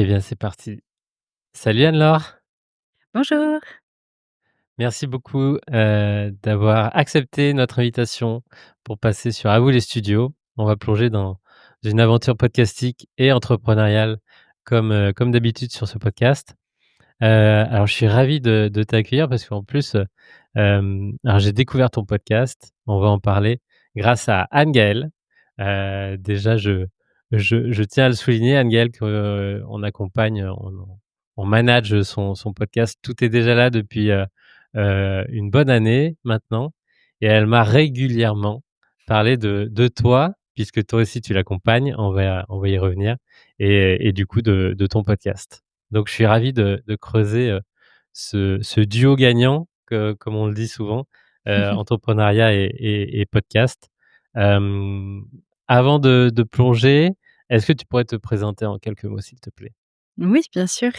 Eh bien, c'est parti. Salut Anne-Laure, Bonjour. merci beaucoup, d'avoir accepté notre invitation pour passer sur À vous les studios. On va plonger dans une aventure podcastique et entrepreneuriale comme d'habitude sur ce podcast. Alors je suis ravi de t'accueillir parce qu'en plus, alors j'ai découvert ton podcast, on va en parler, grâce à Anne-Gaëlle. Déjà je tiens à le souligner, Anne-Gaëlle qu'on accompagne, on manage son podcast. Tout est déjà là depuis, une bonne année maintenant et elle m'a régulièrement parlé de toi, puisque toi aussi tu l'accompagnes, on va y revenir et du coup de ton podcast. Donc je suis ravi de creuser, ce duo gagnant comme on le dit souvent, entrepreneuriat et podcast. Hem, Avant de plonger, est-ce que tu pourrais te présenter en quelques mots, s'il te plaît? Oui, bien sûr.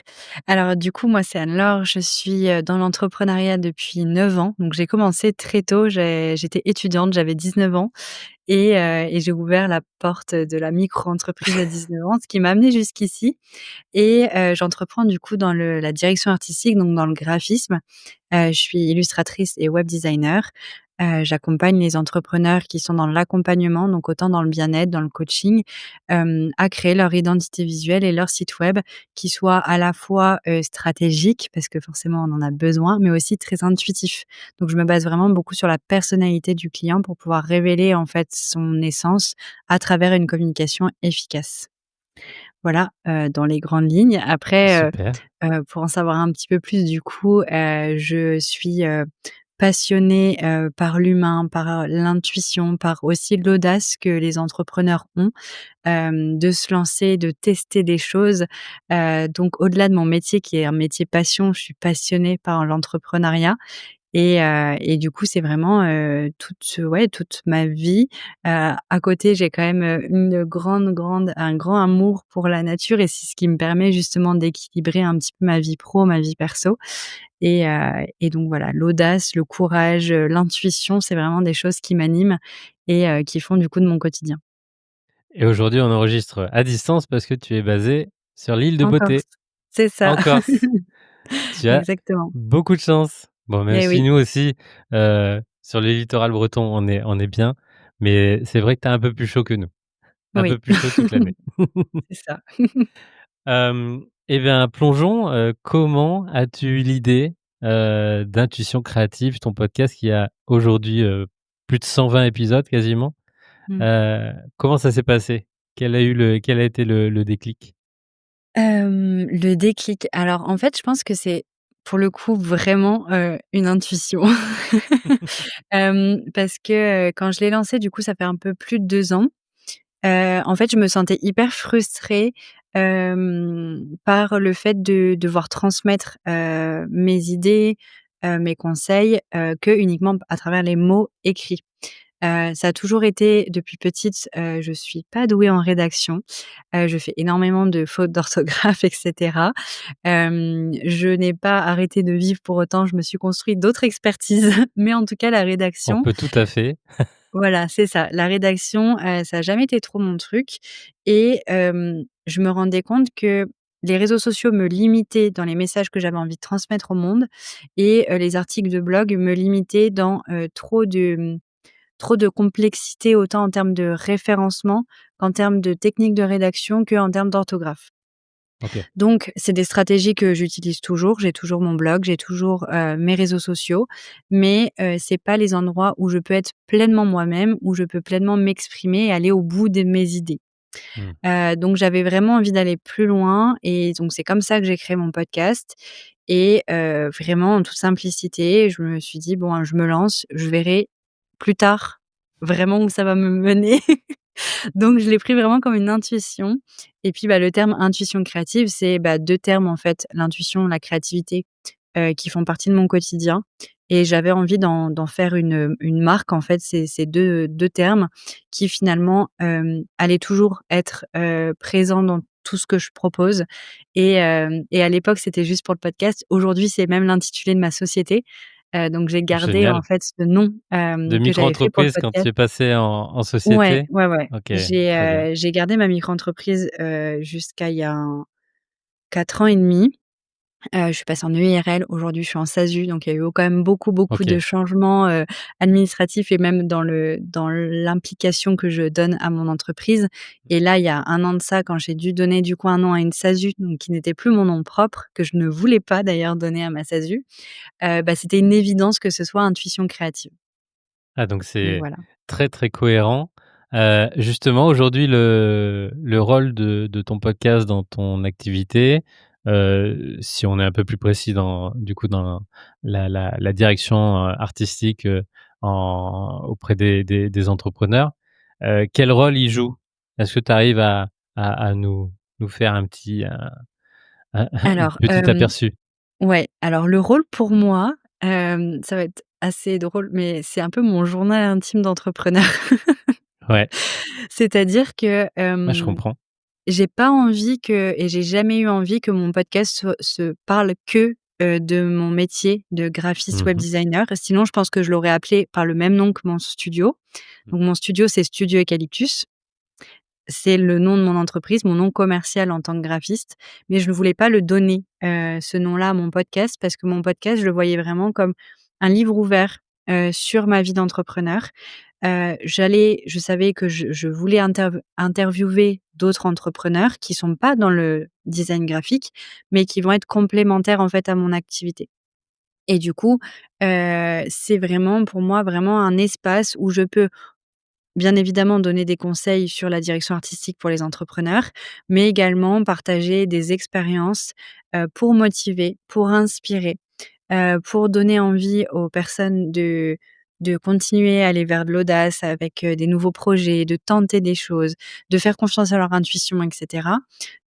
Alors du coup, moi, c'est Anne-Laure. Je suis, dans l'entrepreneuriat depuis 9 ans. Donc j'ai commencé très tôt. J'étais étudiante, j'avais 19 ans et j'ai ouvert la porte de la micro-entreprise à 19 ans, ce qui m'a amenée jusqu'ici et j'entreprends du coup dans la direction artistique, donc dans le graphisme. Je suis illustratrice et web designer. J'accompagne les entrepreneurs qui sont dans l'accompagnement, donc autant dans le bien-être, dans le coaching, à créer leur identité visuelle et leur site web qui soit à la fois, stratégique parce que forcément on en a besoin, mais aussi très intuitif. Donc je me base vraiment beaucoup sur la personnalité du client pour pouvoir révéler en fait son essence à travers une communication efficace. Voilà, dans les grandes lignes. Après, Super, pour en savoir un petit peu plus du coup, je suis, passionnée, par l'humain, par, l'intuition, par aussi l'audace que les entrepreneurs ont, de se lancer, de tester des choses. Donc au-delà de mon métier qui est un métier passion, je suis passionnée par l'entrepreneuriat et du coup, c'est vraiment, toute ma vie. À côté, j'ai quand même, une grande un grand amour pour la nature et c'est ce qui me permet justement d'équilibrer un petit peu ma vie pro, ma vie perso et donc voilà, l'audace, le courage, l'intuition, c'est vraiment des choses qui m'animent et qui font du coup de mon quotidien. et aujourd'hui, on enregistre à distance parce que tu es basée sur l'île de En Corse. Beauté, C'est ça. en Corse. Tu as Exactement. beaucoup de chance. Bon, même Et si oui, nous aussi, sur le littoral breton, on est bien, mais c'est vrai que tu as un peu plus chaud que nous. Un peu oui, plus chaud toute l'année. c'est ça. Et bien, plongeons, comment as-tu eu l'idée, d'Intuition créative, ton podcast qui a aujourd'hui, plus de 120 épisodes quasiment? Mmh. Comment ça s'est passé? Quel a été le déclic? Le déclic, alors en fait, je pense que c'est pour le coup vraiment, une intuition. Parce que, quand je l'ai lancé, du coup, ça fait un peu plus de 2 ans. En fait, je me sentais hyper frustrée, par le fait de devoir transmettre, mes idées, mes conseils, que uniquement à travers les mots écrits. Ça a toujours été depuis petite, je suis pas douée en rédaction, je fais énormément de fautes d'orthographe et cetera. Je n'ai pas arrêté de vivre pour autant, je me suis construit d'autres expertises, mais en tout cas la On rédaction, peut tout à fait. voilà, c'est ça. La rédaction, ça a jamais été trop mon truc et je me rendais compte que les réseaux sociaux me limitaient dans les messages que j'avais envie de transmettre au monde et les articles de blog me limitaient dans, trop de complexité autant en termes de référencement qu'en termes de technique de rédaction qu'en termes d'orthographe. OK. Donc c'est des stratégies que j'utilise toujours. J'ai toujours mon blog, j'ai toujours, mes réseaux sociaux, mais c'est pas les endroits où je peux être pleinement moi-même, où je peux pleinement m'exprimer et aller au bout de mes idées. Mmh. Donc j'avais vraiment envie d'aller plus loin et donc c'est comme ça que j'ai créé mon podcast et vraiment en toute simplicité, je me suis dit: «Bon, je me lance, je verrai plus tard vraiment où ça va me mener». Donc je l'ai pris vraiment comme une intuition et puis, bah, le terme intuition créative, c'est, bah, 2 termes en fait, l'intuition, la créativité, qui font partie de mon quotidien et j'avais envie d'en faire une marque en fait, ces 2 termes qui finalement, allaient toujours être, présents dans tout ce que je propose et à l'époque, c'était juste pour le podcast. Aujourd'hui, c'est même l'intitulé de ma société, donc j'ai gardé en Génial. fait ce nom, De que j'avais fait pour le micro-entreprise quand tu podcast. es passé en Ouais, société? ouais, ouais. OK, très bien. J'ai gardé ma micro-entreprise, jusqu'à 4 ans et demi. Je suis passée en EIRL, aujourd'hui je suis en SASU, donc il y a eu quand même beaucoup, beaucoup de OK. changements, administratifs et même dans l'implication que je donne à mon entreprise. Et là, il y a 1 an de ça, quand j'ai dû donner du coup un nom à une SASU, donc qui n'était plus mon nom propre, que je ne voulais pas d'ailleurs donner à ma SASU, bah, c'était une évidence que ce soit Intuition Créative. Ah donc Donc c'est voilà. très, très cohérent. Justement aujourd'hui le rôle de ton podcast dans ton activité, si on est un peu plus précis dans du coup dans la direction, artistique, en auprès des entrepreneurs, quel rôle il joue? Est-ce que tu arrives à nous faire un Alors, petit aperçu? ouais, alors le rôle pour moi, ça va être assez drôle, mais c'est un peu mon journal intime d'entrepreneur. Ouais, C'est-à-dire que, ouais, je comprends. j'ai pas envie que et j'ai jamais eu envie que mon podcast se parle que, de mon métier de graphiste web Mmh. designer. Sinon, je pense que je l'aurais appelé par le même nom que mon studio. Donc mon studio, c'est Studio Eucalyptus. C'est le nom de mon entreprise, mon nom commercial en tant que graphiste, mais je ne voulais pas le donner, ce nom-là à mon podcast parce que mon podcast, je le voyais vraiment comme un livre ouvert, sur ma vie d'entrepreneur. Je savais que je voulais interviewer d'autres entrepreneurs qui sont pas dans le design graphique, mais qui vont être complémentaires, en fait, à mon activité. Et du coup, c'est vraiment pour moi, vraiment un espace où je peux bien évidemment donner des conseils sur la direction artistique pour les entrepreneurs, mais également partager des expériences, pour motiver, pour inspirer, pour donner envie aux personnes de continuer à aller vers de l'audace avec, des nouveaux projets, de tenter des choses, de faire confiance à leur intuition et cetera.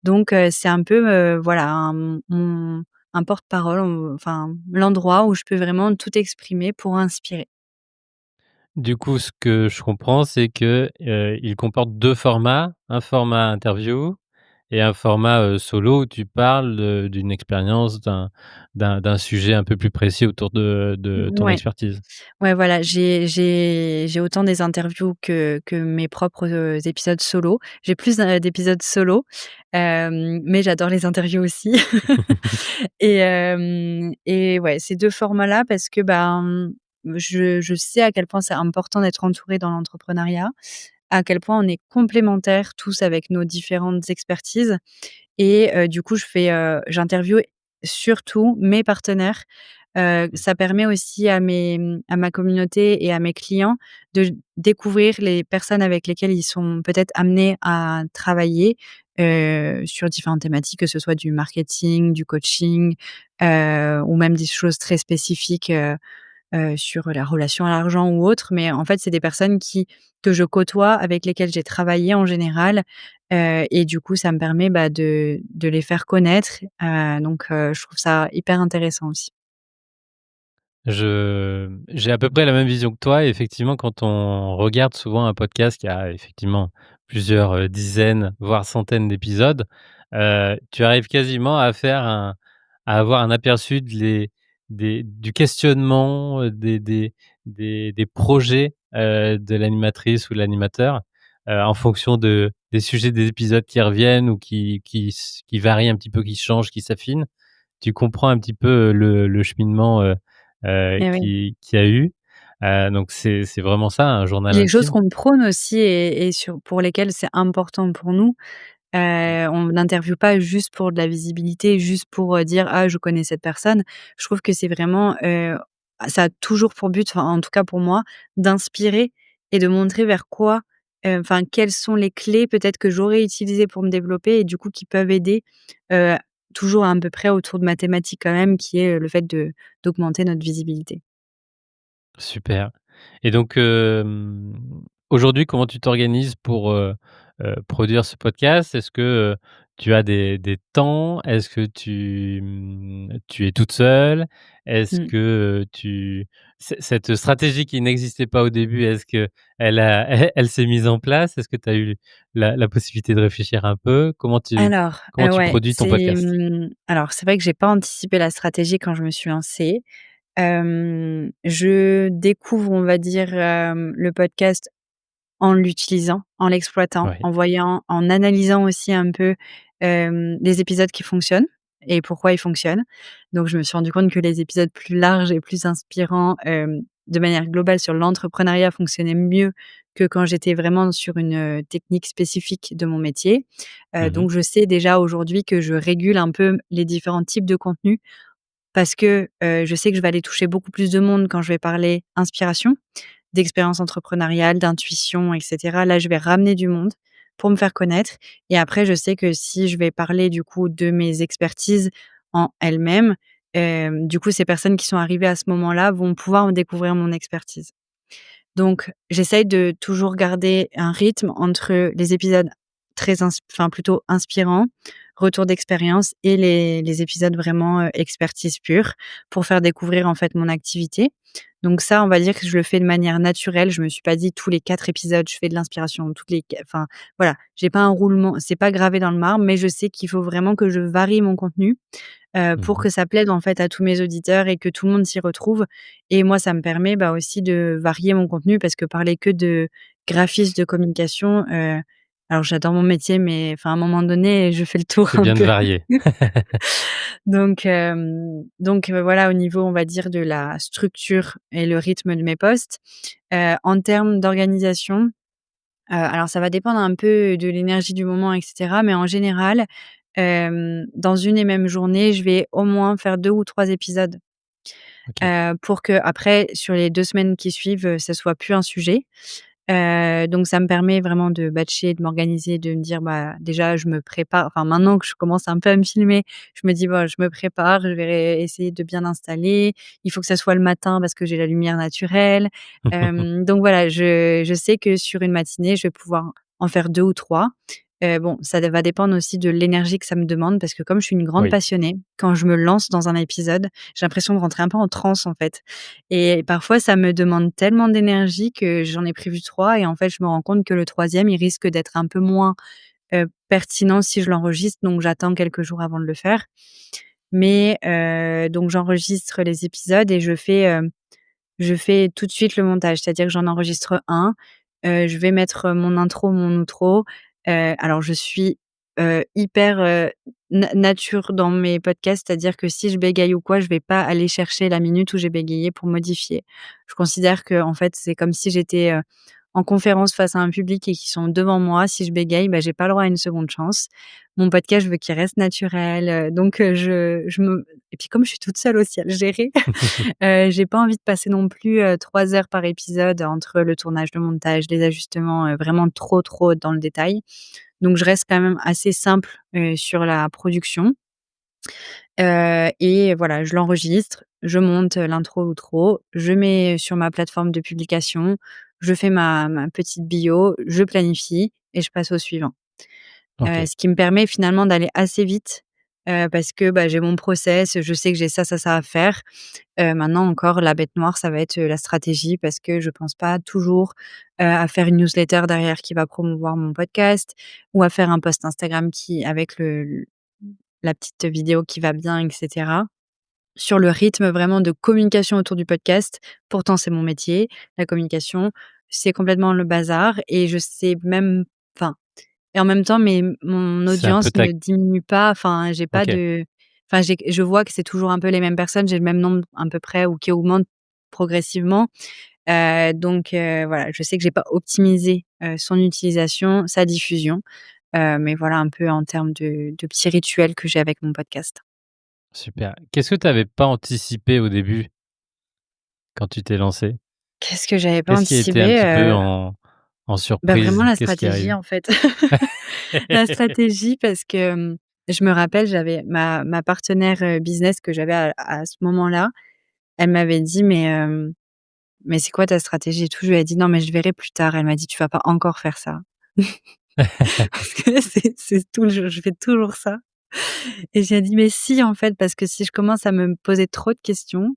Donc c'est un peu, voilà, un porte-parole, enfin l'endroit où je peux vraiment tout exprimer pour inspirer. Du coup, ce que je comprends, c'est que, il comporte 2 formats, un format interview et un format, solo où tu parles, d'une expérience, d'un sujet un peu plus précis autour de ton Ouais. expertise. Ouais, voilà, j'ai autant des interviews que mes propres, épisodes solo. J'ai plus, d'épisodes solo, mais j'adore les interviews aussi. Et ouais, ces 2 formats-là parce que, ben, je sais à quel point c'est important d'être entouré dans l'entrepreneuriat, à quel point on est complémentaires tous avec nos différentes expertises. Et du coup, j'interviewe surtout mes partenaires. Ça permet aussi à ma communauté et à mes clients de découvrir les personnes avec lesquelles ils sont peut-être amenés à travailler, sur différentes thématiques, que ce soit du marketing, du coaching, ou même des choses très spécifiques, sur la relation à l'argent ou autre. Mais en fait, c'est des personnes que je côtoie, avec lesquelles j'ai travaillé en général, et du coup, ça me permet, bah, de les faire connaître, donc je trouve ça hyper intéressant aussi. J'ai à peu près la même vision que toi et effectivement, quand on regarde souvent un podcast qui a effectivement plusieurs, dizaines, voire centaines d'épisodes, tu arrives quasiment à avoir un aperçu du questionnement, des projets, de l'animatrice ou l'animateur, en fonction des sujets des épisodes qui reviennent ou qui varient un petit peu, qui changent, qui s'affinent. Tu comprends un petit peu, le cheminement, Et oui. qui a eu. Donc c'est vraiment ça, un journal Les choses intime. qu'on prône aussi et pour lesquelles c'est important pour nous. Mmh. On n'interviewe pas juste pour de la visibilité, juste pour, dire: «Ah, je connais cette personne». Je trouve que c'est vraiment, ça a toujours pour but, enfin, en tout cas pour moi, d'inspirer et de montrer vers quoi, enfin, quelles sont les clés peut-être que j'aurais utilisées pour me développer et du coup qui peuvent aider, heu, toujours à peu près autour de ma thématique quand même qui est, le fait d'augmenter notre visibilité. Super. Et donc, aujourd'hui, comment tu t'organises pour, produire ce podcast? Est-ce que, tu as des temps? Est-ce que tu es toute seule? Est-ce Mmh. que, cette stratégie qui n'existait pas au début, est-ce qu'elle a elle s'est mise en place? Est-ce que tu as eu la possibilité de réfléchir un peu? Alors, Comment tu ouais, produis ton podcast? alors c'est vrai que j'ai pas anticipé la stratégie quand je me suis lancée. Je découvre, on va dire, le podcast en l'utilisant, en l'exploitant, Oui. en analysant aussi un peu, les épisodes qui fonctionnent et pourquoi ils fonctionnent. Donc je me suis rendu compte que les épisodes plus larges et plus inspirants, de manière globale sur l'entrepreneuriat fonctionnaient mieux que quand j'étais vraiment sur une, technique spécifique de mon métier. Mmh mh. Donc je sais déjà aujourd'hui que je régule un peu les différents types de contenus parce que, je sais que je vais aller toucher beaucoup plus de monde quand je vais parler inspiration, d'expérience entrepreneuriale, d'intuition et cetera. Là, je vais ramener du monde pour me faire connaître et après je sais que si je vais parler du coup de mes expertises en elles-mêmes, du coup ces personnes qui sont arrivées à ce moment-là vont pouvoir découvrir mon expertise. Donc j'essaye de toujours garder un rythme entre les épisodes plutôt inspirants, retour d'expérience et les épisodes vraiment, expertise pure pour faire découvrir, en fait, mon activité. Donc ça, on va dire que je le fais de manière naturelle. Je me suis pas dit: «Tous les 4 épisodes, je fais de l'inspiration, toutes les qua» enfin, voilà, j'ai pas un roulement, c'est pas gravé dans le marbre, mais je sais qu'il faut vraiment que je varie mon contenu pour Mmh. que ça plaide, en fait, à tous mes auditeurs et que tout le monde s'y retrouve et moi, ça me permet, bah, aussi de varier mon contenu parce que parler que de graphisme, de communication, alors j'adore mon métier, mais enfin, à un moment donné, je fais le tour C'est un bien de peu. varier. Voilà, au niveau, on va dire, de la structure et le rythme de mes posts. En termes d'organisation, alors ça va dépendre un peu de l'énergie du moment et cetera, mais en général, dans une et même journée, je vais au moins faire 2 ou 3 épisodes, OK. pour qu'après sur les 2 semaines qui suivent, ça soit plus un sujet. Donc ça me permet vraiment de batcher, de m'organiser, de me dire: «Bah, déjà je me prépare». Enfin maintenant que je commence un peu à me filmer, je me dis: «Bon, je me prépare, je vais essayer de bien installer. Il faut que ça soit le matin parce que j'ai la lumière naturelle». Donc voilà, je sais que sur une matinée, je vais pouvoir en faire 2 ou 3. Bon, ça va dépendre aussi de l'énergie que ça me demande parce que comme je suis une grande Oui. passionnée, quand je me lance dans un épisode, j'ai l'impression de rentrer un peu en transe, en fait. Et parfois, ça me demande tellement d'énergie que j'en ai prévu 3 et en fait, je me rends compte que le troisième il risque d'être un peu moins, pertinent si je l'enregistre, donc j'attends quelques jours avant de le faire. Mais donc j'enregistre les épisodes et je fais tout de suite le montage. C'est-à-dire que j'en enregistre un, je vais mettre mon intro, mon outro. Alors je suis, hyper, nature dans mes podcasts, c'est-à-dire que si je bégaye ou quoi, je vais pas aller chercher la minute où j'ai bégayé pour modifier. Je considère que en fait, c'est comme si j'étais, en conférence face à un public et qu'ils sont devant moi. Si je bégaye, bah, j'ai pas le droit à une seconde chance. Mon podcast, je veux qu'il reste naturel, donc je me et puis comme je suis toute seule aussi à le gérer, j'ai pas envie de passer non plus, 3 heures par épisode entre le tournage, le montage, les ajustements, vraiment trop, trop dans le détail. Donc je reste quand même assez simple, sur la production, et voilà, je l'enregistre, je monte, l'intro, l'outro, je mets sur ma plateforme de publication, je fais ma petite bio, je planifie et je passe au suivant. OK. Ce qui me permet finalement d'aller assez vite, parce que, bah, j'ai mon process, je sais que j'ai ça à faire. Maintenant encore la bête noire, ça va être, la stratégie parce que je pense pas toujours, à faire une newsletter derrière qui va promouvoir mon podcast ou à faire un post Instagram qui avec le la petite vidéo qui va bien et cetera. Sur le rythme vraiment de communication autour du podcast, pourtant c'est mon métier, la communication, c'est complètement le bazar et je sais même enfin et en même temps, mon C'est un peu audience ta ne diminue pas, enfin, j'ai pas OK. de enfin, je vois que c'est toujours un peu les mêmes personnes, j'ai le même nombre à peu près ou qui augmente progressivement, donc voilà, je sais que j'ai pas optimisé, son utilisation, sa diffusion, mais voilà un peu en termes de petits rituels que j'ai avec mon podcast. Super. Qu'est-ce que tu avais pas anticipé au début, quand tu t'es lancé? Qu'est-ce que j'avais pas Qu'est-ce qui était un anticipé? petit peu en Bah, vraiment surprise? la Qu'est-ce qui stratégie, arrive? en fait. La stratégie parce que, je me rappelle, j'avais ma partenaire, business que j'avais à ce moment-là, elle m'avait dit: Mais c'est quoi ta stratégie et tout?» Je lui ai dit: «Non, mais je verrai plus tard». Elle m'a dit: «Tu vas pas encore faire ça». Parce que c'est tout je fais toujours ça et j'ai dit: «Mais si, en fait, parce que si je commence à me poser trop de questions,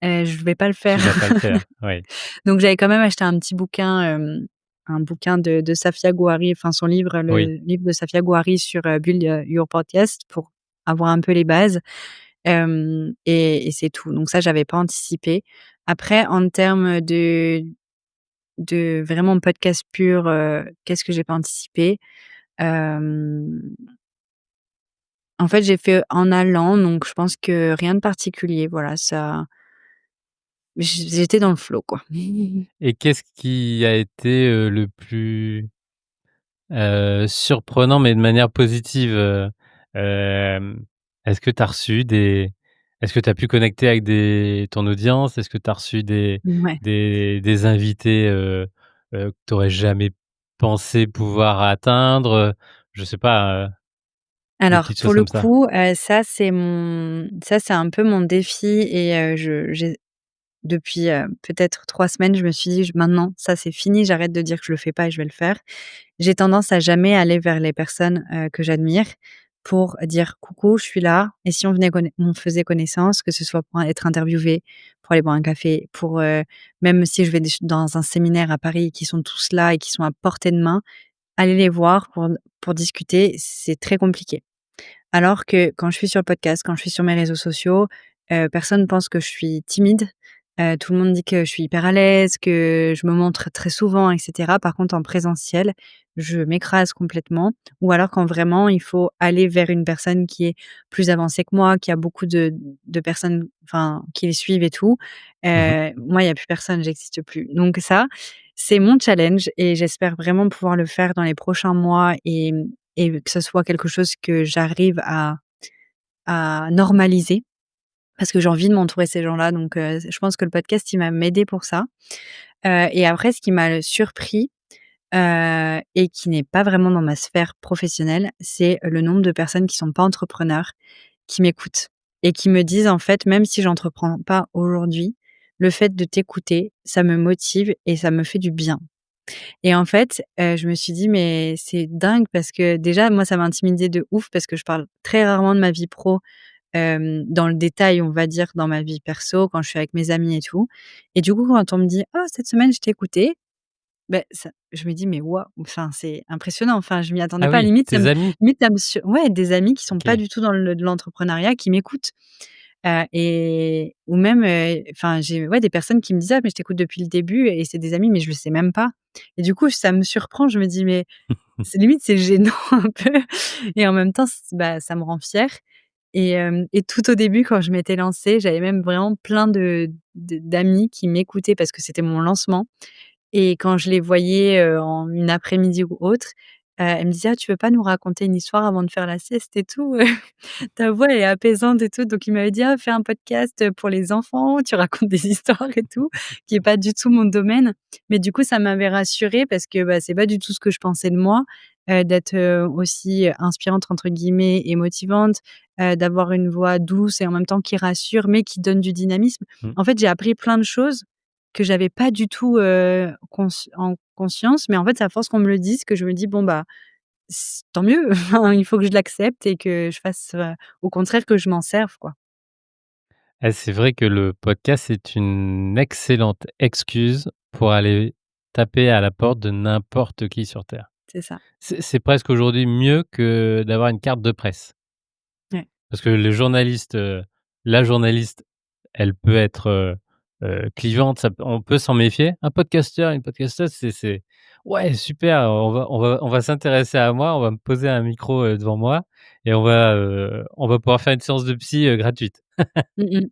je vais pas le faire». Tu vas pas le faire, oui. Donc j'avais quand même acheté un petit bouquin, un bouquin de Safia Gouari, enfin son livre, Oui. le livre de Safia Gouari sur, Build, Your Podcast pour avoir un peu les bases, et c'est tout. Donc ça, j'avais pas anticipé. Après en termes de vraiment podcast pur, qu'est-ce que j'ai pas anticipé? Hem En fait, j'ai fait en allant, donc je pense que rien de particulier, voilà, ça j'étais dans le flow, quoi. Et qu'est-ce qui a été, le plus, surprenant, mais de manière positive, hem, est-ce que tu as reçu des est-ce que tu as pu connecter avec ton audience? Est-ce que tu as reçu Ouais. des invités, que tu aurais jamais pensé pouvoir atteindre? Je sais pas, des Alors, petites choses pour le comme ça? coup, ça, c'est un peu mon défi et j'ai depuis, peut-être 3 semaines, je me suis dit: «J Maintenant, ça, c'est fini, j'arrête de dire que je le fais pas et je vais le faire». J'ai tendance à jamais aller vers les personnes, que j'admire pour dire: «Coucou, je suis là» et si on faisait connaissance, que ce soit pour être interviewé, pour aller boire un café, pour, même si je vais dans un séminaire à Paris, qui sont tous là et qui sont à portée de main, aller les voir pour discuter, c'est très compliqué. Alors que quand je suis sur le podcast, quand je suis sur mes réseaux sociaux, personne pense que je suis timide. Tout le monde dit que je suis hyper à l'aise, que je me montre très souvent et cetera. Par contre, en présentiel, je m'écrase complètement ou alors quand vraiment il faut aller vers une personne qui est plus avancée que moi, qui a beaucoup de personnes, enfin, qui les suivent et tout. Mmh. Moi, il y a plus personne, j'existe plus. Donc ça, c'est mon challenge et j'espère vraiment pouvoir le faire dans les prochains mois et que ce soit quelque chose que j'arrive à normaliser parce que j'ai envie de m'entourer de ces gens-là donc je pense que le podcast, il va m'aider pour ça. Et après ce qui m'a surpris, et qui n'est pas vraiment dans ma sphère professionnelle, c'est le nombre de personnes qui sont pas entrepreneurs, qui m'écoutent et qui me disent en fait: «Même si j'entreprends pas aujourd'hui, le fait de t'écouter, ça me motive et ça me fait du bien». Et en fait, je me suis dit: «Mais c'est dingue» parce que déjà moi ça m'a intimidée de ouf parce que je parle très rarement de ma vie pro, dans le détail, on va dire, dans ma vie perso, quand je suis avec mes amis et tout. Et du coup, quand on me dit: «Oh cette semaine je t'ai écouté», beh, ça je me dis: «Mais waouh!» enfin c'est impressionnant, enfin je m'y attendais Ah pas. oui, tes amis? Limite ça me ouais, des amis qui sont pas OK. du tout dans de l'entrepreneuriat qui m'écoutent. Et ou même, enfin j'ai ouais des personnes qui me disent: «Ah mais je t'écoute depuis le début» et c'est des amis, mais je le sais même pas. Et du coup ça me surprend, je me dis: «Mais» c'est limite c'est gênant un peu et en même temps bah, ça me rend fière et tout au début quand je m'étais lancée, j'avais même vraiment plein d'amis qui m'écoutaient parce que c'était mon lancement et quand je les voyais, en une après-midi ou autre, elles me disaient: «Ah tu veux pas nous raconter une histoire avant de faire la sieste et tout?» Ta voix est apaisante et tout, donc il m'avait dit: «Ah, fais un podcast, pour les enfants, tu racontes des histoires et tout», qui est pas du tout mon domaine. Mais du coup, ça m'avait rassurée parce que, bah, c'est pas du tout ce que je pensais de moi, d'être, aussi, «inspirante» entre guillemets et motivante, d'avoir une voix douce et en même temps qui rassure, mais qui donne du dynamisme. Mmh. En fait, j'ai appris plein de choses que j'avais pas du tout, en conscience, mais en fait, c'est à force qu'on me le dise que je me dis: «Bon, bah, tant mieux, enfin, il faut que je l'accepte et que je fasse, au contraire que je m'en serve, quoi. Ah, c'est vrai que le podcast, c'est une excellente excuse pour aller taper à la porte de n'importe qui sur terre. C'est ça. C'est presque aujourd'hui mieux que d'avoir une carte de presse. Ouais. Parce que le journaliste, la journaliste, elle peut être, clivante, on peut s'en méfier. Un podcasteur, une podcasteuse, c'est: «Ouais, super, on va s'intéresser à moi, on va me poser un micro, devant moi et on va pouvoir faire une séance de psy, gratuite». Mmh mh.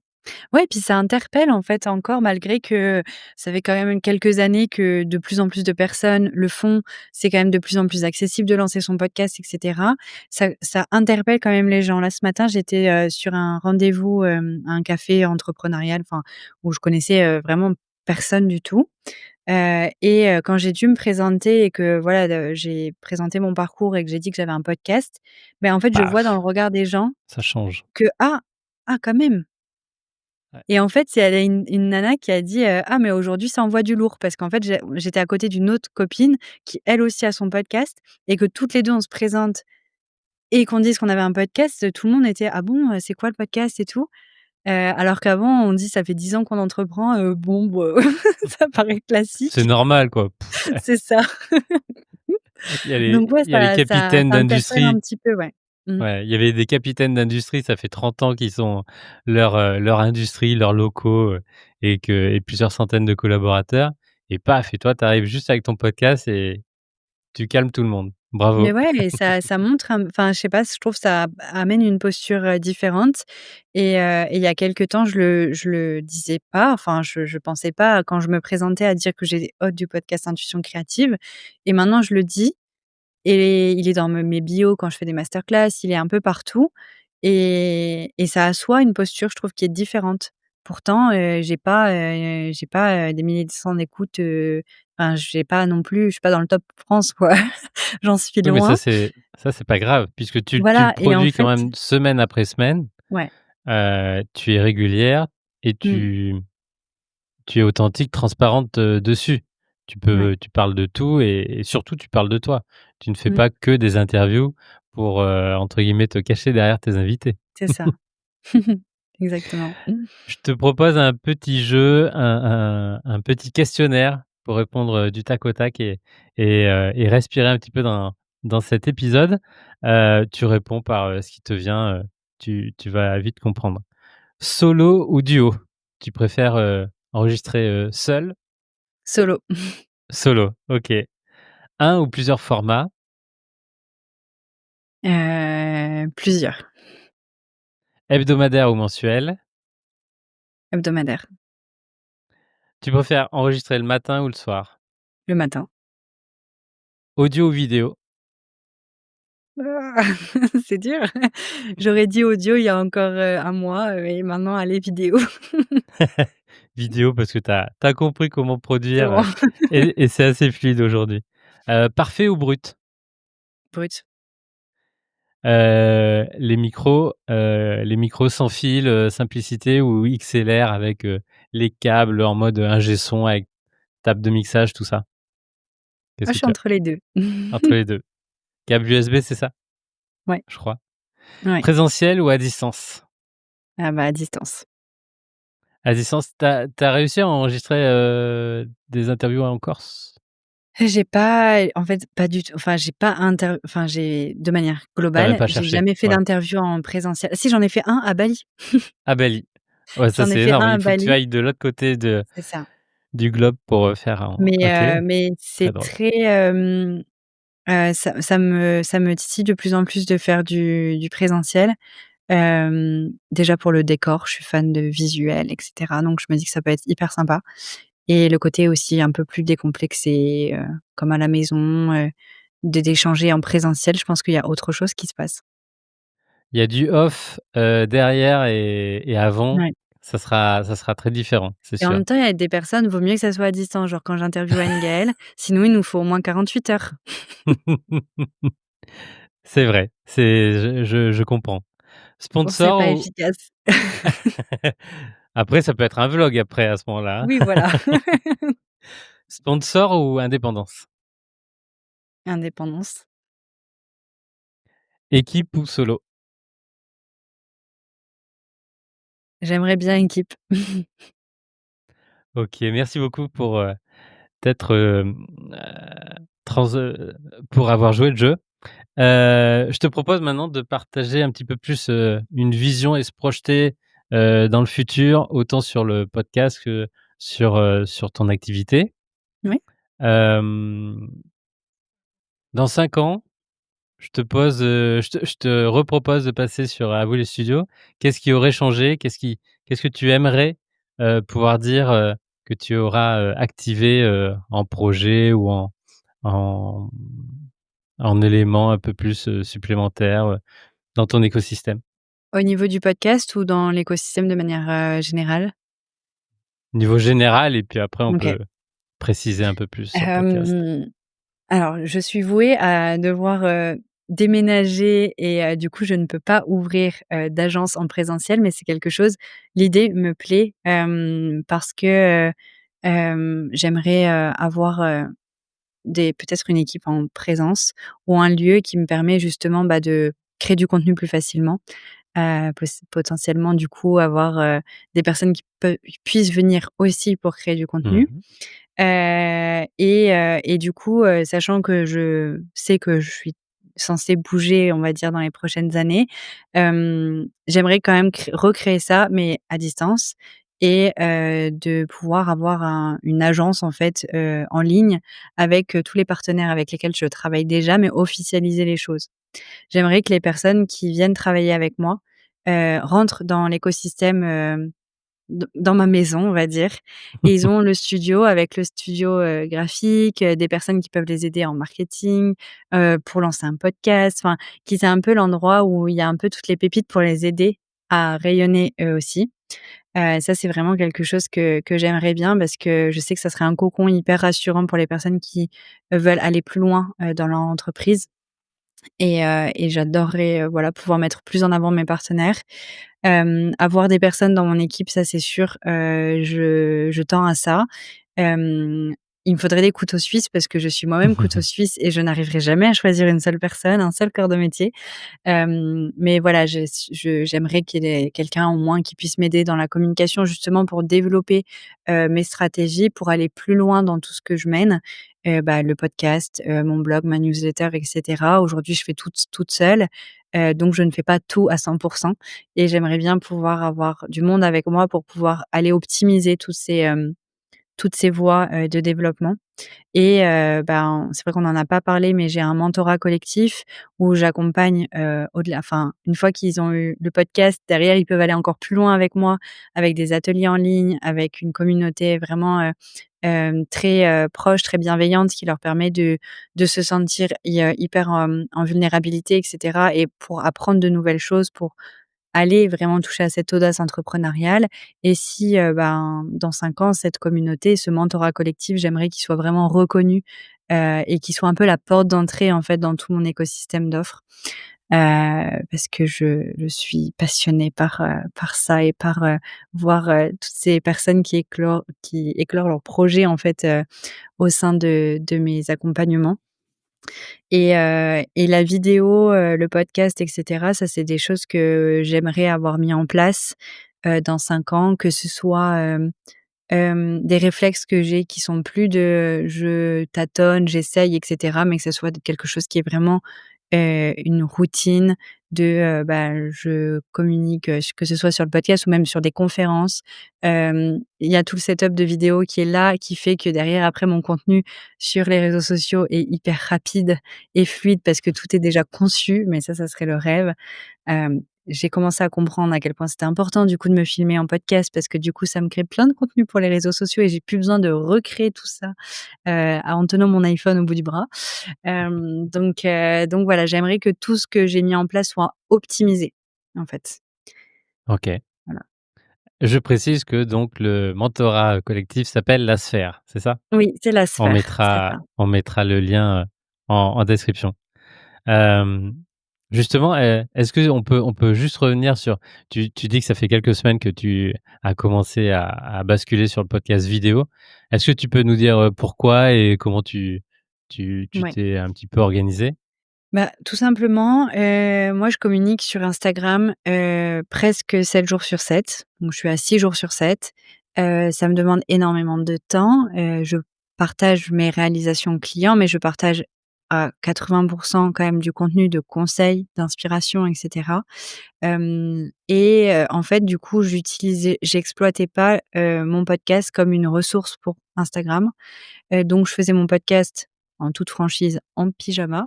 Ouais, puis ça interpelle, en fait, encore malgré que ça fait quand même quelques années que de plus en plus de personnes le font. C'est quand même de plus en plus accessible de lancer son podcast et cetera. Ça interpelle quand même les gens. Là, ce matin, j'étais, sur un rendez-vous, un café entrepreneurial, enfin, où je connaissais, vraiment personne du tout. Quand j'ai dû me présenter et que voilà, j'ai présenté mon parcours et que j'ai dit que j'avais un podcast, ben, en fait, je vois dans le Paf! regard des gens Ça change. que: «Ah quand même!» Ouais. Et en fait, il y a une nana qui a dit, «Ah mais aujourd'hui ça envoie du lourd» parce qu'en fait, j'étais à côté d'une autre copine qui elle aussi a son podcast et que toutes les 2 on se présente et qu'on dise qu'on avait un podcast, tout le monde était: «Ah bon, c'est quoi le podcast et tout?» Alors qu'avant on dit: «Ça fait 10 ans qu'on entreprend», bon bah, ça paraît C'est classique. normal quoi. C'est ça. Il y a les Donc ouais, il y a les capitaines ça interpelle un d'industrie. petit peu, ouais. Mmh. Ouais, il y avait des capitaines d'industrie, ça fait 30 ans qu'ils ont leur industrie, leurs locaux, et plusieurs centaines de collaborateurs et paf et toi tu arrives juste avec ton podcast et tu calmes tout le monde. Bravo. Mais ouais et ça montre enfin, je sais pas, je trouve ça amène une posture, différente et il y a quelque temps, je le disais pas, enfin, je pensais pas quand je me présentais à dire que j'étais hôte du podcast Intuition créative et maintenant je le dis et il est dans mes bios quand je fais des masterclass, il est un peu partout et ça assoit une posture, je trouve, qui est différente. Pourtant, j'ai pas des milliers de cents d'écoutes, enfin, j'ai pas non plus je suis pas dans le top France, quoi. J'en suis Oui, mais ça loin. c'est pas grave puisque tu le Voilà et en produis quand fait même semaine après semaine, ouais. tu es régulière et Mmh. tu es authentique, transparente, dessus. Ouais. Tu parles de tout et surtout tu parles de toi. Tu ne fais Mmh. pas que des interviews pour, entre guillemets «te cacher derrière tes invités». C'est ça. Exactement. Mmh. Je te propose un petit jeu, un petit questionnaire pour répondre, du tac au tac et respirer un petit peu dans cet épisode. Tu réponds par, ce qui te vient, tu vas vite comprendre. Solo ou duo? Tu préfères, enregistrer, seul? Solo. Solo, OK. Un ou plusieurs formats? Plusieurs. Hebdomadaire ou mensuel? Hebdomadaires. Tu préfères enregistrer le matin ou le soir? Le matin. Audio ou vidéo? Ah, c'est dur. J'aurais dit audio il y a encore, 1 mois, et maintenant allez vidéo. Vidéo parce que tu as compris comment produire, Sûrement. et c'est assez fluide aujourd'hui. Parfait ou brut? Brut. Les micros sans fil, simplicité ou XLR avec, les câbles en mode, ingé son avec table de mixage, tout ça? Ah, Qu'est-ce je que suis tu as? entre les 2. Entre les 2. Câble USB, c'est ça? Ouais, Je crois. ouais. Présentiel ou à distance? Ah bah, à distance. À distance, tu as réussi à enregistrer, des interviews en Corse? J'ai pas en fait, pas du tout enfin, j'ai pas enfin, j'ai de manière Tu as même globale, pas j'ai cherché? jamais fait Ouais. d'interview en présentiel. Si, j'en ai fait un à Bali. À Bali. Ouais, ça, J'en ai c'est fait énorme. un à Il faut que tu Bali, ailles de l'autre côté c'est ça. du globe pour, faire un OK, Mais très c'est drôle. très, ça me titille de plus en plus de faire du présentiel. Déjà pour le décor, je suis fan de visuels et cetera, donc je me dis que ça peut être hyper sympa et le côté aussi un peu plus décomplexé, comme à la maison, d'échanger en présentiel, je pense qu'il y a autre chose qui se passe. Il y a du off, derrière et avant, Ouais ça sera très différent, c'est et en sûr. même temps, il y a des personnes, vaut mieux que ça soit à distance, genre quand j'interviewe Anne-Gaëlle, sinon il nous faut au moins 48 heures. C'est vrai, je comprends. On serait Sponsor pas ou efficace. après ça peut être un vlog après à ce moment-là, Oui, hein. voilà. Sponsor ou indépendance? Indépendance. Équipe ou solo? J'aimerais bien équipe. OK, merci beaucoup pour, t'être, trans pour avoir joué le jeu. Je te propose maintenant de partager un petit peu plus, une vision et se projeter, dans le futur, autant sur le podcast que sur ton activité. Oui. Hem, dans 5 ans, je te repropose de passer sur À vous les studios. Qu'est-ce qui aurait changé? Qu'est-ce que tu aimerais, pouvoir dire, que tu auras, activé, en projet ou en en éléments un peu plus, supplémentaires, dans ton écosystème? Au niveau du podcast ou dans l'écosystème de manière, générale? Niveau général et puis après on OK. peut préciser un peu plus sur le podcast. Hem, alors je suis vouée à devoir, déménager et du coup, je ne peux pas ouvrir, d'agence en présentiel, mais c'est quelque chose l'idée me plaît, parce que, j'aimerais, avoir, des peut-être une équipe en présence ou un lieu qui me permet justement, bah, de créer du contenu plus facilement. Potentiellement du coup avoir, des personnes qui puissent venir aussi pour créer du Mmh contenu. mh. Et du coup, sachant que je sais que je suis censée bouger, on va dire, dans les prochaines années, j'aimerais quand même recréer ça, mais à distance et de pouvoir avoir une agence en fait, en ligne avec, tous les partenaires avec lesquels je travaille déjà, mais officialiser les choses. J'aimerais que les personnes qui viennent travailler avec moi, rentrent dans l'écosystème, dans ma maison, on va dire, et ils ont le studio avec le studio, graphique, des personnes qui peuvent les aider en marketing, pour lancer un podcast, enfin, qu'ils aient un peu l'endroit où il y a un peu toutes les pépites pour les aider à rayonner eux aussi. Ça, c'est vraiment quelque chose que j'aimerais bien parce que je sais que ça serait un cocon hyper rassurant pour les personnes qui, veulent aller plus loin, dans leur entreprise et j'adorerais, voilà, pouvoir mettre plus en avant mes partenaires. Avoir des personnes dans mon équipe, ça c'est sûr, je tends à ça. Hem, il me faudrait des couteaux suisses parce que je suis moi-même couteau suisse et je n'arriverai jamais à choisir une seule personne, un seul corps de métier. Mais voilà, j'aimerais qu'il y ait quelqu'un au moins qui puisse m'aider dans la communication justement pour développer, mes stratégies, pour aller plus loin dans tout ce que je mène. Le podcast, mon blog, ma newsletter et cetera. Aujourd'hui, je fais toute seule, donc je ne fais pas tout à 100 et j'aimerais bien pouvoir avoir du monde avec moi pour pouvoir aller optimiser toutes ces voies, de développement. Et c'est vrai qu'on n'en a pas parlé, mais j'ai un mentorat collectif où j'accompagne, au-delà enfin, une fois qu'ils ont eu le podcast, derrière, ils peuvent aller encore plus loin avec moi, avec des ateliers en ligne, avec une communauté vraiment, très, proche, très bienveillante qui leur permet de se sentir hyper, en vulnérabilité et cetera et pour apprendre de nouvelles choses, pour aller vraiment toucher à cette audace entrepreneuriale et si, dans 5 ans, cette communauté, ce mentorat collectif, j'aimerais qu'il soit vraiment reconnu, et qu'il soit un peu la porte d'entrée, en fait, dans tout mon écosystème d'offres. Parce que je suis passionnée par ça et par, voir, toutes ces personnes qui éclorent leurs projets, en fait, au sein de mes accompagnements. Et la vidéo, le podcast et cetera, ça, c'est des choses que j'aimerais avoir mis en place, dans 5 ans, que ce soit, des réflexes que j'ai qui sont plus de je tâtonne, j'essaye et cetera, mais que ce soit quelque chose qui est vraiment, une routine de, je communique, que ce soit sur le podcast ou même sur des conférences. Il y a tout le setup de vidéo qui est là, qui fait que derrière, après, mon contenu sur les réseaux sociaux est hyper rapide et fluide parce que tout est déjà conçu, mais ça serait le rêve. J'ai commencé à comprendre à quel point c'était important du coup de me filmer en podcast parce que du coup ça me crée plein de contenu pour les réseaux sociaux et j'ai plus besoin de recréer tout ça, en tenant mon iPhone au bout du bras. Donc voilà, j'aimerais que tout ce que j'ai mis en place soit optimisé, en fait. OK. Voilà. Je précise que donc le mentorat collectif s'appelle La Sphère, c'est ça? Oui, c'est la sphère, c'est ça. On mettra le lien, en description. Hem, Justement, est-ce qu'on peut juste revenir sur tu dis que ça fait quelques semaines que tu as commencé à basculer sur le podcast vidéo. Est-ce que tu peux nous dire, pourquoi et comment tu Ouais. t'es un petit peu organisé? Tout simplement, moi je communique sur Instagram, presque 7 jours sur 7. Donc je suis à 6 jours sur 7. Ça me demande énormément de temps. Je partage mes réalisations clients, mais je partage à 80 quand même du contenu de conseils, d'inspiration et cetera. En fait, du coup, j'exploitais pas, mon podcast comme une ressource pour Instagram. Donc je faisais mon podcast, en toute franchise, en pyjama.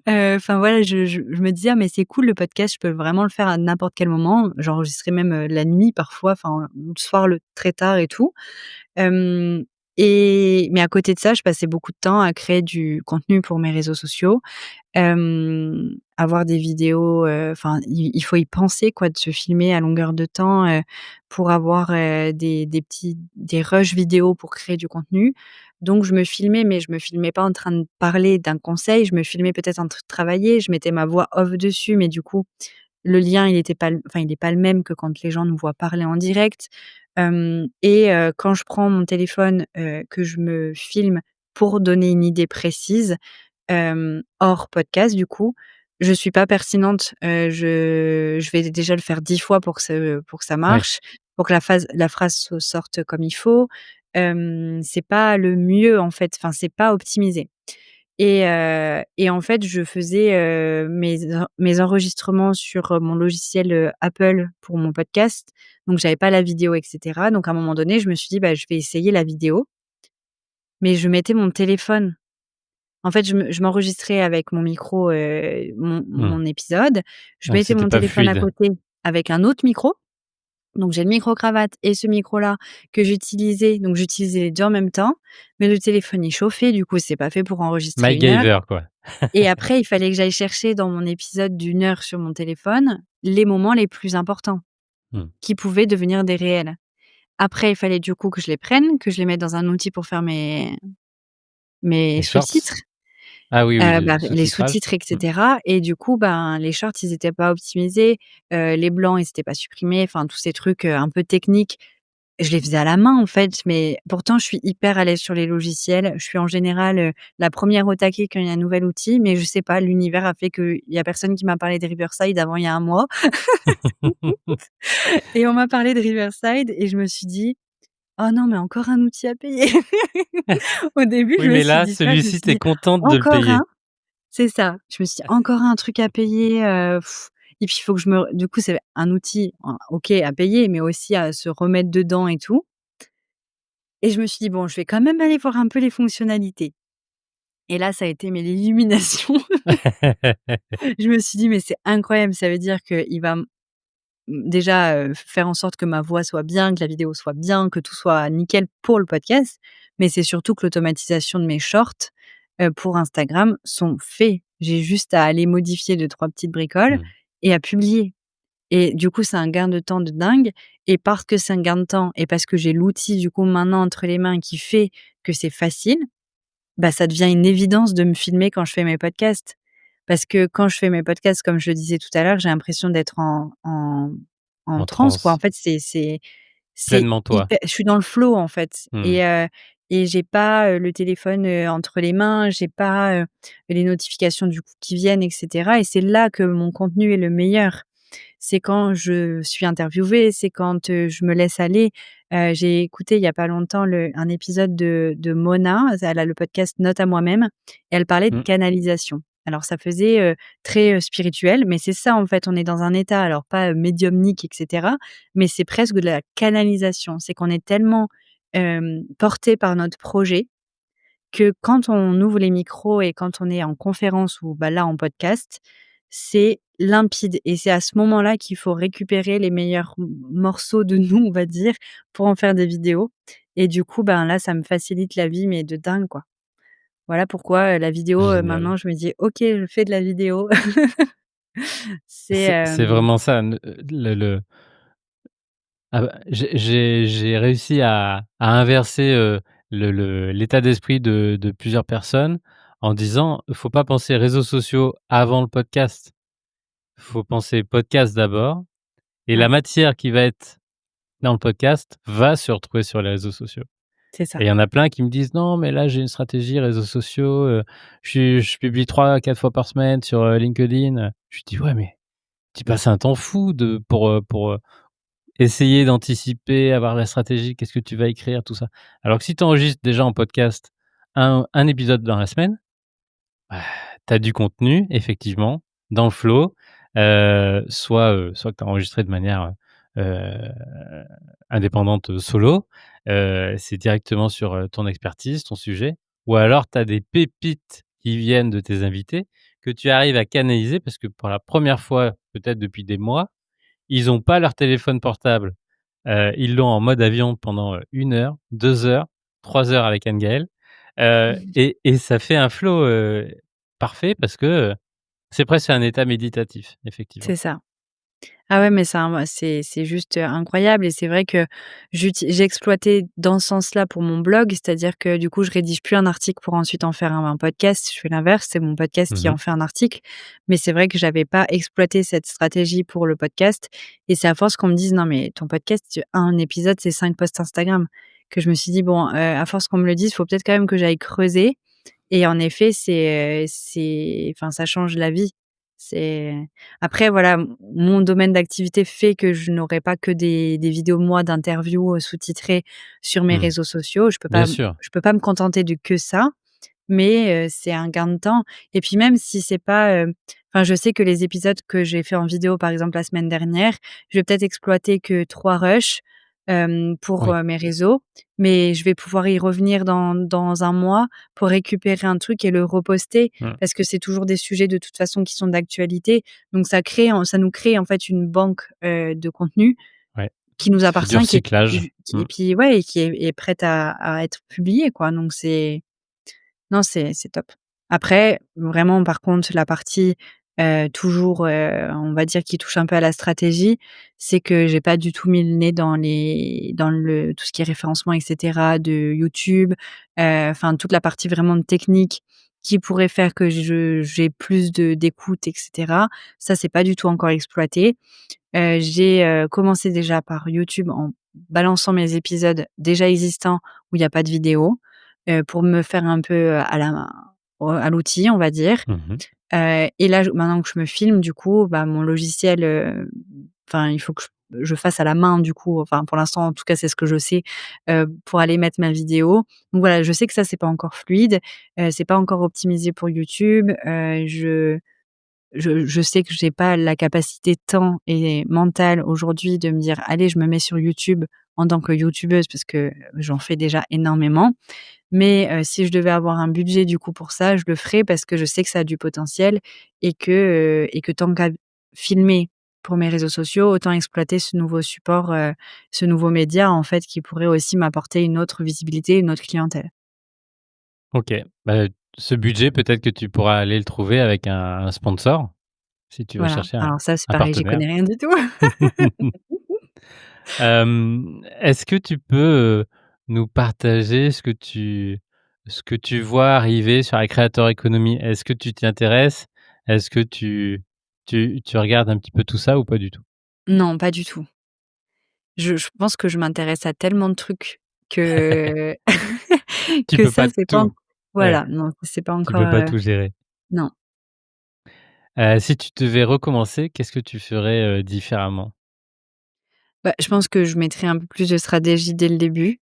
Enfin voilà, je me disais: «Ah mais c'est cool le podcast, je peux vraiment le faire à n'importe quel moment». J'enregistrais même, la nuit parfois, enfin le soir très tard et tout. Hem mais à côté de ça, je passais beaucoup de temps à créer du contenu pour mes réseaux sociaux. Avoir des vidéos, enfin, il faut y penser quoi, de se filmer à longueur de temps, pour avoir, des rushs vidéo pour créer du contenu. Donc je me filmais, mais je me filmais pas en train de parler d'un conseil, je me filmais peut-être en train de travailler, je mettais ma voix off dessus, mais du coup, le lien il était pas l enfin, il est pas le même que quand les gens nous voient parler en direct. Quand je prends mon téléphone, que je me filme pour donner une idée précise, hors podcast du coup, je suis pas pertinente, je vais déjà le faire 10 fois pour que ça Ouais. marche, pour que la phrase sorte comme il faut. C'est pas le mieux en fait, enfin c'est pas optimisé Et en fait, je faisais, mes enregistrements sur, mon logiciel, Apple pour mon podcast. Donc j'avais pas la vidéo et cetera. Donc à un moment donné, je me suis dit: «Bah, je vais essayer la vidéo», mais je mettais mon téléphone. En fait, je m'enregistrais avec mon micro, Mmh. mon épisode. Je Ouais, mettais c'était mon pas téléphone à fluide. côté avec un autre micro. Donc j'ai le micro-cravate et ce micro-là que j'utilisais, donc j'utilisais les 2 en même temps, mais le téléphone, il chauffait, du coup, c'est pas fait pour enregistrer 1 heure. MacGyver, quoi. Et après, il fallait que j'aille chercher dans mon épisode d'1 heure sur mon téléphone, les moments les plus importants, Mmh. qui pouvaient devenir des réels. Après, il fallait du coup que je les prenne, que je les mette dans un outil pour faire mes Les shorts? sous-titres, Ah oui, oui, le bah, les sous-titrage. sous-titres et Mmh. cetera et du coup, ben, les shorts, ils étaient pas optimisés, les blancs, ils étaient pas supprimés, enfin tous ces trucs, un peu techniques. Je les faisais à la main, en fait, mais pourtant je suis hyper à l'aise sur les logiciels. Je suis en général, la première au taquet quand il y a un nouvel outil, mais je sais pas, l'univers a fait qu'il y a personne qui m'a parlé de Riverside avant il y a 1 mois et on m'a parlé de Riverside et je me suis dit: «Oh non, mais encore un outil à payer». Au début, je Oui, me mais suis là, dit ça, je me celui-ci, suis tu es dit: contente de le «Encore payer. un?» C'est ça. Je me suis dit: «Encore un truc à payer, et puis il faut que je me» du coup, c'est un outil, OK, à payer, mais aussi à se remettre dedans et tout et je me suis dit: «Bon, je vais quand même aller voir un peu les fonctionnalités». Et là, ça a été mais l'illumination. Je me suis dit: «Mais c'est incroyable, ça veut dire qu'il va déjà, faire en sorte que ma voix soit bien, que la vidéo soit bien, que tout soit nickel pour le podcast». Mais c'est surtout que l'automatisation de mes shorts, pour Instagram sont faits. J'ai juste à aller modifier 2-3 petites bricoles Mmh. et à publier. Et du coup, c'est un gain de temps de dingue et parce que c'est un gain de temps et parce que j'ai l'outil du coup maintenant entre les mains qui fait que c'est facile, bah, ça devient une évidence de me filmer quand je fais mes podcasts. Parce que quand je fais mes podcasts, comme je le disais tout à l'heure, j'ai l'impression d'être en En transe, quoi. En transe. fait, c'est Pleinement toi. hyper je suis dans le flow, en fait Mmh. et j'ai pas, le téléphone, entre les mains, j'ai pas, les notifications du coup qui viennent et cetera et c'est là que mon contenu est le meilleur. C'est quand je suis interviewée, c'est quand, je me laisse aller. J'ai écouté il y a pas longtemps un épisode de Mona, elle a le podcast Note à moi-même et elle parlait de Mmh. canalisation. Alors ça faisait, très, spirituel, mais c'est ça en fait, on est dans un état alors pas, médiumnique et cetera, mais c'est presque de la canalisation. C'est qu'on est tellement, portés par notre projet que quand on ouvre les micros et quand on est en conférence ou, bah, là en podcast, c'est limpide et c'est à ce moment-là qu'il faut récupérer les meilleurs morceaux de nous, on va dire, pour en faire des vidéos et du coup, ben, là, ça me facilite la vie, mais de dingue, quoi. Voilà pourquoi, la vidéo, Génial. maintenant je me dis: «OK, je fais de la vidéo». C'est, C'est vraiment ça, le ah bah, j'ai réussi à inverser, l'état d'esprit de plusieurs personnes en disant: «Faut pas penser réseaux sociaux avant le podcast. Faut penser podcast d'abord et la ouais, matière qui va être dans le podcast va se retrouver sur les réseaux sociaux». c'est Et ça. il y en a plein qui me disent: «Non, mais là, j'ai une stratégie réseaux sociaux, je publie 3 4 fois par semaine sur, LinkedIn». Je lui dis: «Ouais, mais tu passes un temps fou pour essayer d'anticiper, avoir la stratégie, qu'est-ce que tu vas écrire, tout ça». Alors que si tu enregistres déjà en podcast un épisode dans la semaine, bah, tu as du contenu effectivement dans le flow, soit que tu as enregistré de manière, heu, indépendante, solo, c'est directement sur, ton expertise, ton sujet ou alors tu as des pépites qui viennent de tes invités que tu arrives à canaliser parce que pour la première fois, peut-être depuis des mois, ils ont pas leur téléphone portable. Ils l'ont en mode avion pendant, 1 heure, 2 heures, 3 heures avec Anne-Gaëlle, et ça fait un flow, parfait parce que, c'est presque un état méditatif, effectivement. C'est ça. Ah ouais, mais c'est juste, incroyable et c'est vrai que j'ai exploité dans ce sens-là pour mon blog, c'est-à-dire que du coup, je rédige plus un article pour ensuite en faire un podcast. Je fais l'inverse, c'est mon podcast Mmh qui mh. en fait un article. Mais c'est vrai que j'avais pas exploité cette stratégie pour le podcast et c'est à force qu'on me dise: «Non mais ton podcast, un épisode, c'est 5 posts Instagram», que je me suis dit: «Bon, à force qu'on me le dise, faut peut-être quand même que j'aille creuser» et en effet, enfin, ça change la vie. C'est après voilà, mon domaine d'activité fait que je n'aurai pas que des vidéos, moi, d'interviews, sous-titrées sur mes Mmh. réseaux sociaux. Bien sûr. Je peux pas me contenter de que ça, mais c'est un gain de temps et puis même si c'est pas, enfin, je sais que les épisodes que j'ai fait en vidéo, par exemple, la semaine dernière, je vais peut-être exploiter que 3 rushs, pour, Oui. mes réseaux, mais je vais pouvoir y revenir dans un mois pour récupérer un truc et le reposter Mmh. parce que c'est toujours des sujets de toute façon qui sont d'actualité. Donc ça nous crée en fait une banque, de contenu Ouais. qui nous Ça fait du appartient, qui est recyclage. ju qui Mmh. et puis ouais et qui est prête à être publiée quoi, donc c'est non, c'est top. Après, vraiment, par contre, la partie, toujours, on va dire qui touche un peu à la stratégie, c'est que j'ai pas du tout mis le nez dans le tout ce qui est référencement et cetera de YouTube, enfin toute la partie vraiment technique qui pourrait faire que j'ai plus d'écoute et cetera. Ça, c'est pas du tout encore exploité. J'ai, commencé déjà par YouTube en balançant mes épisodes déjà existants où il y a pas de vidéo, pour me faire un peu, à l'outil, on va dire. Mmh. Et là, maintenant que je me filme, du coup, bah, mon logiciel, enfin, il faut que je fasse à la main, du coup, enfin, pour l'instant, en tout cas, c'est ce que je sais, pour aller mettre ma vidéo. Donc voilà, je sais que ça, c'est pas encore fluide, c'est pas encore optimisé pour YouTube, je sais que j'ai pas la capacité temps et mentale aujourd'hui de me dire: «Allez, je me mets sur YouTube en tant que youtubeuse» parce que j'en fais déjà énormément. Mais si je devais avoir un budget du coup pour ça, je le ferais parce que je sais que ça a du potentiel et que tant qu'à filmer pour mes réseaux sociaux, autant exploiter ce nouveau support, ce nouveau média en fait qui pourrait aussi m'apporter une autre visibilité, une autre clientèle. OK. Bah, ce budget, peut-être que tu pourras aller le trouver avec un sponsor, si tu vas Voilà, chercher alors ça, c'est un pareil, j'y partenaire. connais rien du tout. Est-ce que tu peux, nous partager ce que tu vois arriver sur la Creator Economy? Est-ce que tu t'y intéresses? Est-ce que tu regardes un petit peu tout ça ou pas du tout? Non, pas du tout. Je pense que je m'intéresse à tellement de trucs que Tu que peux ça, pas c'est pas en tout, ouais, voilà, non, c'est pas tu encore, peux pas tout gérer. non. Si tu devais recommencer, qu'est-ce que tu ferais, différemment? Bah, je pense que je mettrais un peu plus de stratégie dès le début.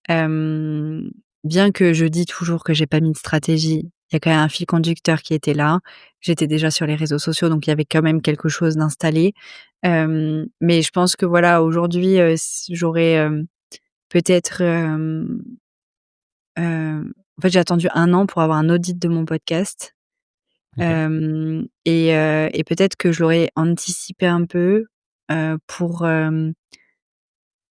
Hem, Bien que je dis toujours que j'ai pas mis de stratégie, il y a quand même un fil conducteur qui était là. J'étais déjà sur les réseaux sociaux, donc il y avait quand même quelque chose d'installé. Mais je pense que voilà, aujourd'hui, s j'aurais, peut-être, en fait, j'ai attendu 1 an pour avoir un audit de mon podcast. OK. Et peut-être que je l'aurais anticipé un peu, pour,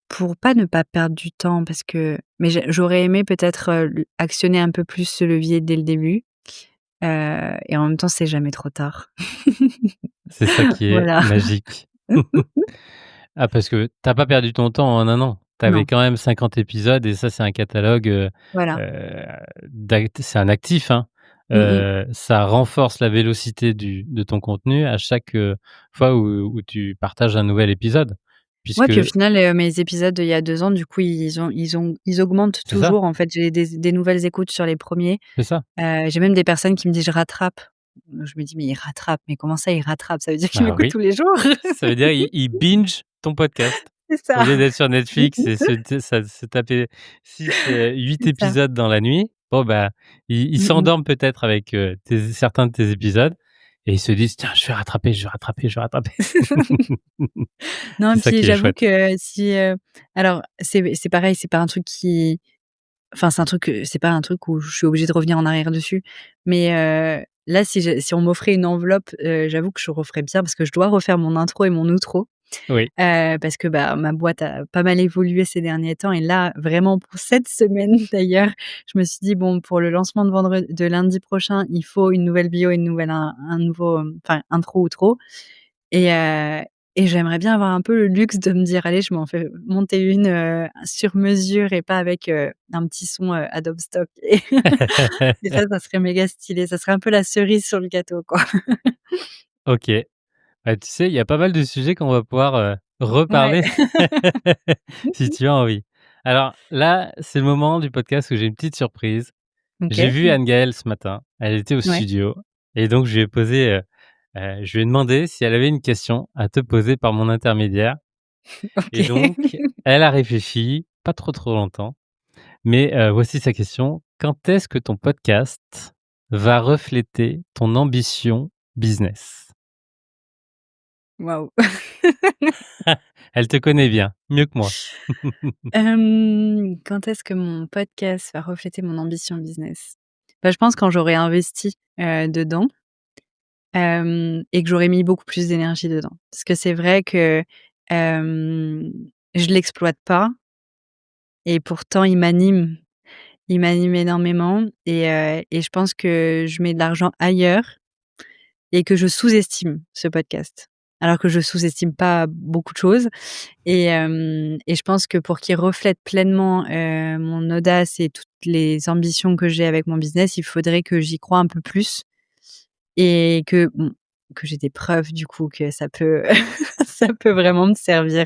pour pas ne pas perdre du temps parce que mais j'aurais aimé peut-être, l actionner un peu plus ce levier dès le début, et en même temps, c'est jamais trop tard. C'est ça qui est Voilà. magique. Ah, parce que tu as pas perdu ton temps en 1 an. Tu avais Non, quand même 50 épisodes et ça, c'est un catalogue, voilà. c'est un actif, hein. Mmh mh. Ça renforce la vélocité de ton contenu à chaque, fois où tu partages un nouvel épisode Ouais, puisque puis au final, mes épisodes d'il y a 2 ans, du coup, ils augmentent c'est ça, toujours. En fait, j'ai des nouvelles écoutes sur les premiers. c'est ça. J'ai même des personnes qui me disent: «Je rattrape». Je me dis: «Mais il rattrape, mais comment ça il rattrape? Ça veut dire qu'il Ah m'écoute oui, tous les jours?» ça veut dire il binge ton podcast. C'est Au ça. lieu d'être sur Netflix et se taper 6 8 C'est ça. épisodes dans la nuit, bon, bah, ils Mmh mh. s'endorment peut-être avec, certains de tes épisodes et ils se disent: «Tiens, je vais rattraper, je vais rattraper, je vais rattraper». Non C'est et ça puis qui est j'avoue chouette. que si, alors c'est pareil, c'est pas un truc qui enfin c'est un truc, c'est pas un truc où je suis obligée de revenir en arrière dessus. Mais, là si on m'offrait une enveloppe, j'avoue que je referais bien parce que je dois refaire mon intro et mon outro. Oui. Parce que, bah, ma boîte a pas mal évolué ces derniers temps et là, vraiment pour cette semaine d'ailleurs, je me suis dit: «Bon, pour le lancement de lundi prochain, il faut une nouvelle bio et une nouvelle un nouveau, enfin intro, outro». Et j'aimerais bien avoir un peu le luxe de me dire: «Allez, je m'en fais monter une, sur mesure et pas avec, un petit son, Adobe Stock» et ça serait méga stylé. Ça serait un peu la cerise sur le gâteau, quoi. OK. Bah, tu sais, il y a pas mal de sujets qu'on va pouvoir, Ouais. reparler si tu as envie. Alors là, c'est le moment du podcast où j'ai une petite surprise. J'ai OK. vu Anne-Gaëlle ce matin, elle était au Ouais. studio et donc je lui ai posé, je lui ai demandé si elle avait une question à te poser par mon intermédiaire et OK. donc elle a réfléchi, pas trop, trop longtemps, mais voici sa question. Quand est-ce que ton podcast va refléter ton ambition business? Waouh! Elle te connaît bien, mieux que moi. Quand est-ce que mon podcast va refléter mon ambition business? Bah, je pense quand j'aurai investi, dedans, et que j'aurai mis beaucoup plus d'énergie dedans. Parce que c'est vrai que, hem, je l'exploite pas et pourtant il m'anime énormément et je pense que je mets de l'argent ailleurs et que je sous-estime ce podcast. Alors que je sous-estime pas beaucoup de choses et je pense que pour qu'il reflète pleinement, mon audace et toutes les ambitions que j'ai avec mon business, il faudrait que j'y croie un peu plus et que bon, que j'ai des preuves du coup que ça peut ça peut vraiment me servir.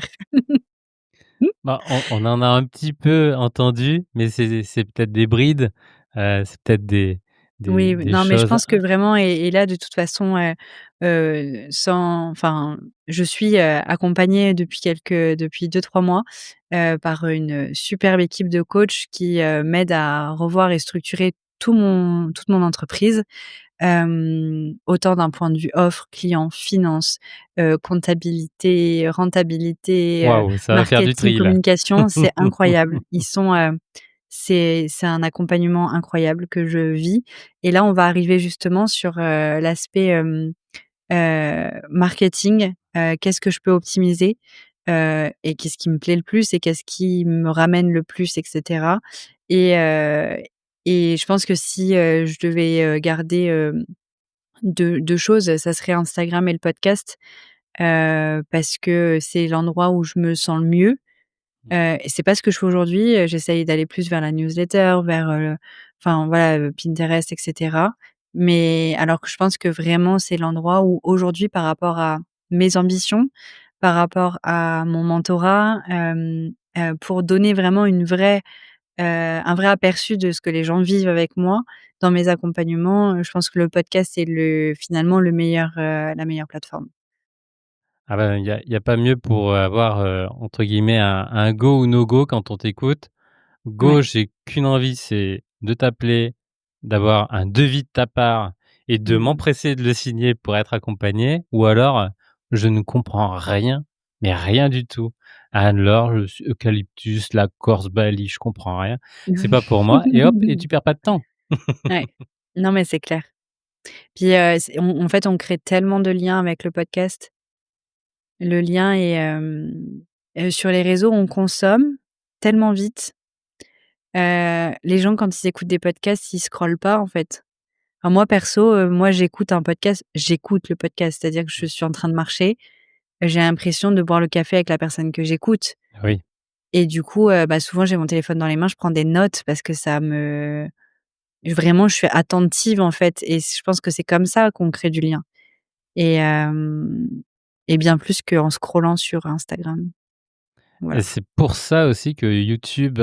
Bah, on en a un petit peu entendu, mais c'est peut-être des brides, c'est peut-être Oui, oui, des non, mais je choses pense que vraiment et là, de toute façon, sans enfin, je suis, accompagnée depuis 2 3 mois, par une superbe équipe de coach qui, m'aide à revoir et structurer toute mon entreprise. Autant d'un point de vue offre, client, finance, comptabilité, rentabilité, waouh, ça va faire du marketing, tri là. communication, c'est incroyable. C'est un accompagnement incroyable que je vis et là, on va arriver justement sur, l'aspect, marketing. Qu'est-ce que je peux optimiser, et qu'est-ce qui me plaît le plus et qu'est-ce qui me ramène le plus et cetera et heu et je pense que si, je devais, garder, 2 choses, ça serait Instagram et le podcast, parce que c'est l'endroit où je me sens le mieux, et c'est pas ce que je fais aujourd'hui, j'essaye d'aller plus vers la newsletter, vers, enfin voilà, Pinterest et cetera. Mais alors que je pense que vraiment c'est l'endroit où aujourd'hui par rapport à mes ambitions, par rapport à mon mentorat, pour donner vraiment un vrai aperçu de ce que les gens vivent avec moi dans mes accompagnements, je pense que le podcast est finalement la meilleure plateforme. Ah bah, il y a pas mieux pour avoir, entre guillemets «un go ou no go» quand on t'écoute. Ouais. Go, j'ai qu'une envie, c'est de t'appeler, d'avoir un devis de ta part et de Mmh mh. m'empresser de le signer pour être accompagné ou alors, je ne comprends rien, mais rien du tout. Anne-Laure, je suis eucalyptus, la Corse, Bali, je comprends rien. C'est pas pour moi et hop et tu perds pas de temps. Ouais. Non, mais c'est clair. Puis, c'est on en fait, on crée tellement de liens avec le podcast. Le lien est, sur les réseaux, on consomme tellement vite. Les gens, quand ils écoutent des podcasts, ils scrollent pas, en fait. Alors moi, perso, moi, j'écoute le podcast, c'est-à-dire que je suis en train de marcher, j'ai l'impression de boire le café avec la personne que j'écoute Oui. et du coup, bah, souvent, j'ai mon téléphone dans les mains, je prends des notes parce que ça me vraiment, je suis attentive, en fait et je pense que c'est comme ça qu'on crée du lien et et bien plus qu'en scrollant sur Instagram. Et Voilà. c'est pour ça aussi que YouTube,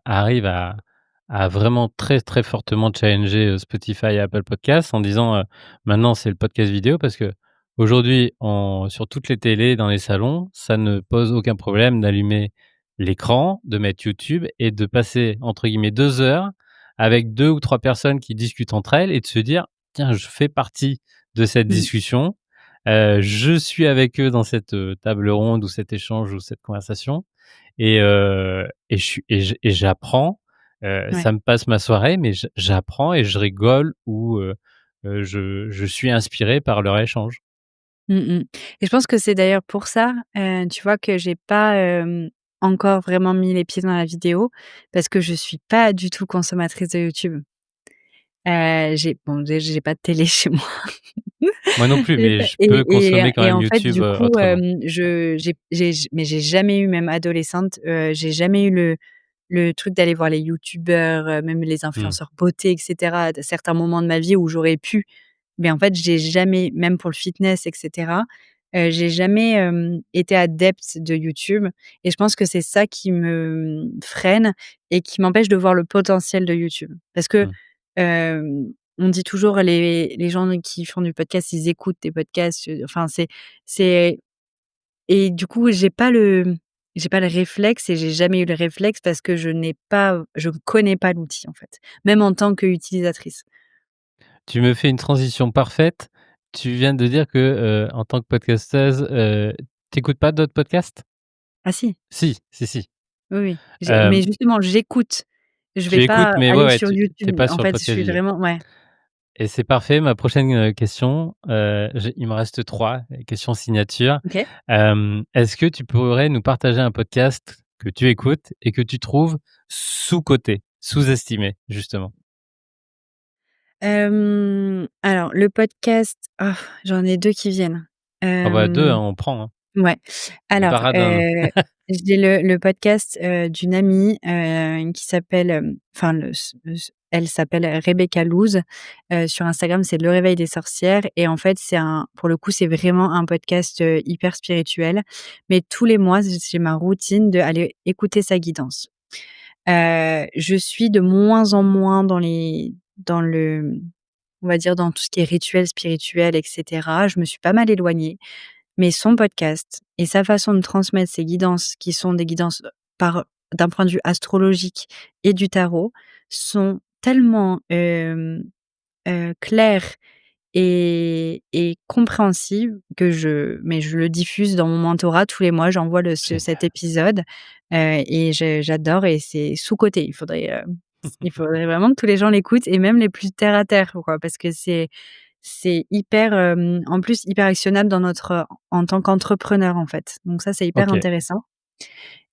arrive à vraiment très, très fortement challenger, Spotify et Apple Podcasts en disant, «Maintenant, c'est le podcast vidéo» parce qu'aujourd'hui, on sur toutes les télés, dans les salons, ça ne pose aucun problème d'allumer l'écran, de mettre YouTube et de passer, entre guillemets, 2 heures avec 2 ou 3 personnes qui discutent entre elles et de se dire: «Tiens, je fais partie de cette Mmh. discussion, je suis avec eux dans cette, table ronde ou cet échange ou cette conversation et je suis et j'apprends, Ouais. ça me passe ma soirée, mais j'apprends et je rigole ou je suis inspiré par leur échange. Mmh mh et je pense que c'est d'ailleurs pour ça, tu vois, que j'ai pas, encore vraiment mis les pieds dans la vidéo parce que je suis pas du tout consommatrice de YouTube. J'ai pas de télé chez moi. Moi non plus, J'ai mais pas je peux consommer quand et même en fait, YouTube, du coup, autrement. je j'ai jamais eu, même adolescente, j'ai jamais eu le truc d'aller voir les youtubeurs, même les Mmh, influenceurs beauté et cetera, à certains moments de ma vie où j'aurais pu. Mais en fait, j'ai jamais, même pour le fitness et cetera, j'ai jamais, été adepte de YouTube et je pense que c'est ça qui me, freine et qui m'empêche de voir le potentiel de YouTube. Parce que, mmh. on dit toujours les gens qui font du podcast, ils écoutent des podcasts, enfin c'est et du coup, j'ai pas le j'ai pas le réflexe et j'ai jamais eu le réflexe parce que je ne connais pas l'outil, en fait, même en tant qu'utilisatrice. Tu me fais une transition parfaite. Tu viens de dire que, en tant que podcasteuse, tu écoutes pas d'autres podcasts? Ah si, Si, si, si. oui, oui, mais Hem, justement j'écoute. Je Tu vais écoutes, pas mais ouais, aller ouais, sur tu YouTube. es pas En sur le fait, je podcast suis vidéo vraiment ouais. et c'est parfait. Ma prochaine, question, il me reste 3 questions signature. OK. Est-ce que tu pourrais nous partager un podcast que tu écoutes et que tu trouves sous-coté, sous-estimé, justement? Alors le podcast, j'en ai 2 qui viennent. Ah bah 2, hein, Hem, on prend, hein. ouais. Alors, Baradin. j'ai le podcast, d'une amie, qui s'appelle, enfin elle s'appelle Rebecca Louse. Sur Instagram, c'est Le Réveil des sorcières et en fait, pour le coup, c'est vraiment un podcast, hyper spirituel. Mais tous les mois, j'ai ma routine d'aller écouter sa guidance. Je suis de moins en moins dans le on va dire dans tout ce qui est rituel spirituel et cetera. Je me suis pas mal éloignée, mais son podcast et sa façon de transmettre ses guidances qui sont des guidances, par d'un point de vue astrologique et du tarot, sont tellement, claires et compréhensible que je le diffuse dans mon mentorat tous les mois, j'envoie cet Génial. épisode, et j'adore et c'est sous-coté. Il faudrait vraiment que tous les gens l'écoutent et même les plus terre à terre, quoi, parce que c'est hyper, en plus hyper actionnable en tant qu'entrepreneur, en fait. Donc ça, c'est hyper OK, intéressant.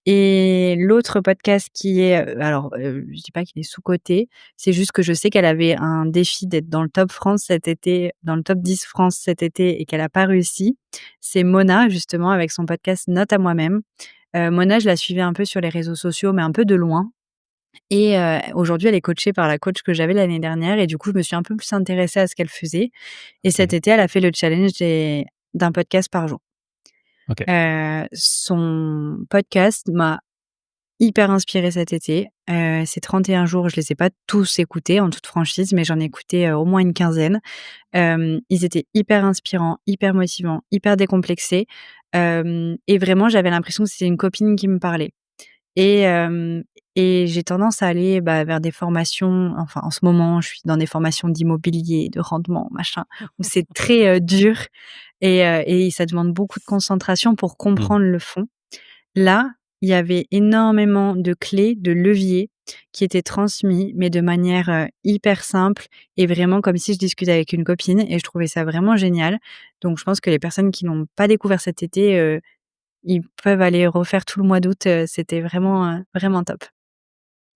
Et l'autre podcast qui est, je dis pas qu'il est sous-coté, c'est juste que je sais qu'elle avait un défi d'être dans le top France cet été, dans le top 10 France cet été et qu'elle a pas réussi. C'est Mona justement avec son podcast Note à moi-même. Mona, je la suivais un peu sur les réseaux sociaux, mais un peu de loin et aujourd'hui, elle est coachée par la coach que j'avais l'année dernière et du coup, je me suis un peu plus intéressée à ce qu'elle faisait et cet OK, été, elle a fait le challenge d'un podcast par jour. OK. Son podcast m'a hyper inspirée cet été. Ces 31 jours, je les ai pas tous écoutés en toute franchise, mais j'en ai écouté, au moins une quinzaine. Ils étaient hyper inspirants, hyper motivants, hyper décomplexés, et vraiment j'avais l'impression que c'était une copine qui me parlait et j'ai tendance à aller, bah, vers des formations enfin, en ce moment, je suis dans des formations d'immobilier, de rendement, machin, où c'est très, dur et ça demande beaucoup de concentration pour Mmh. comprendre le fond. Là, il y avait énormément de clés, de leviers qui étaient transmis, mais de manière, hyper simple et vraiment comme si je discutais avec une copine et je trouvais ça vraiment génial. Donc je pense que les personnes qui n'ont pas découvert cet été, ils peuvent aller refaire tout le mois d'août, c'était vraiment, vraiment top.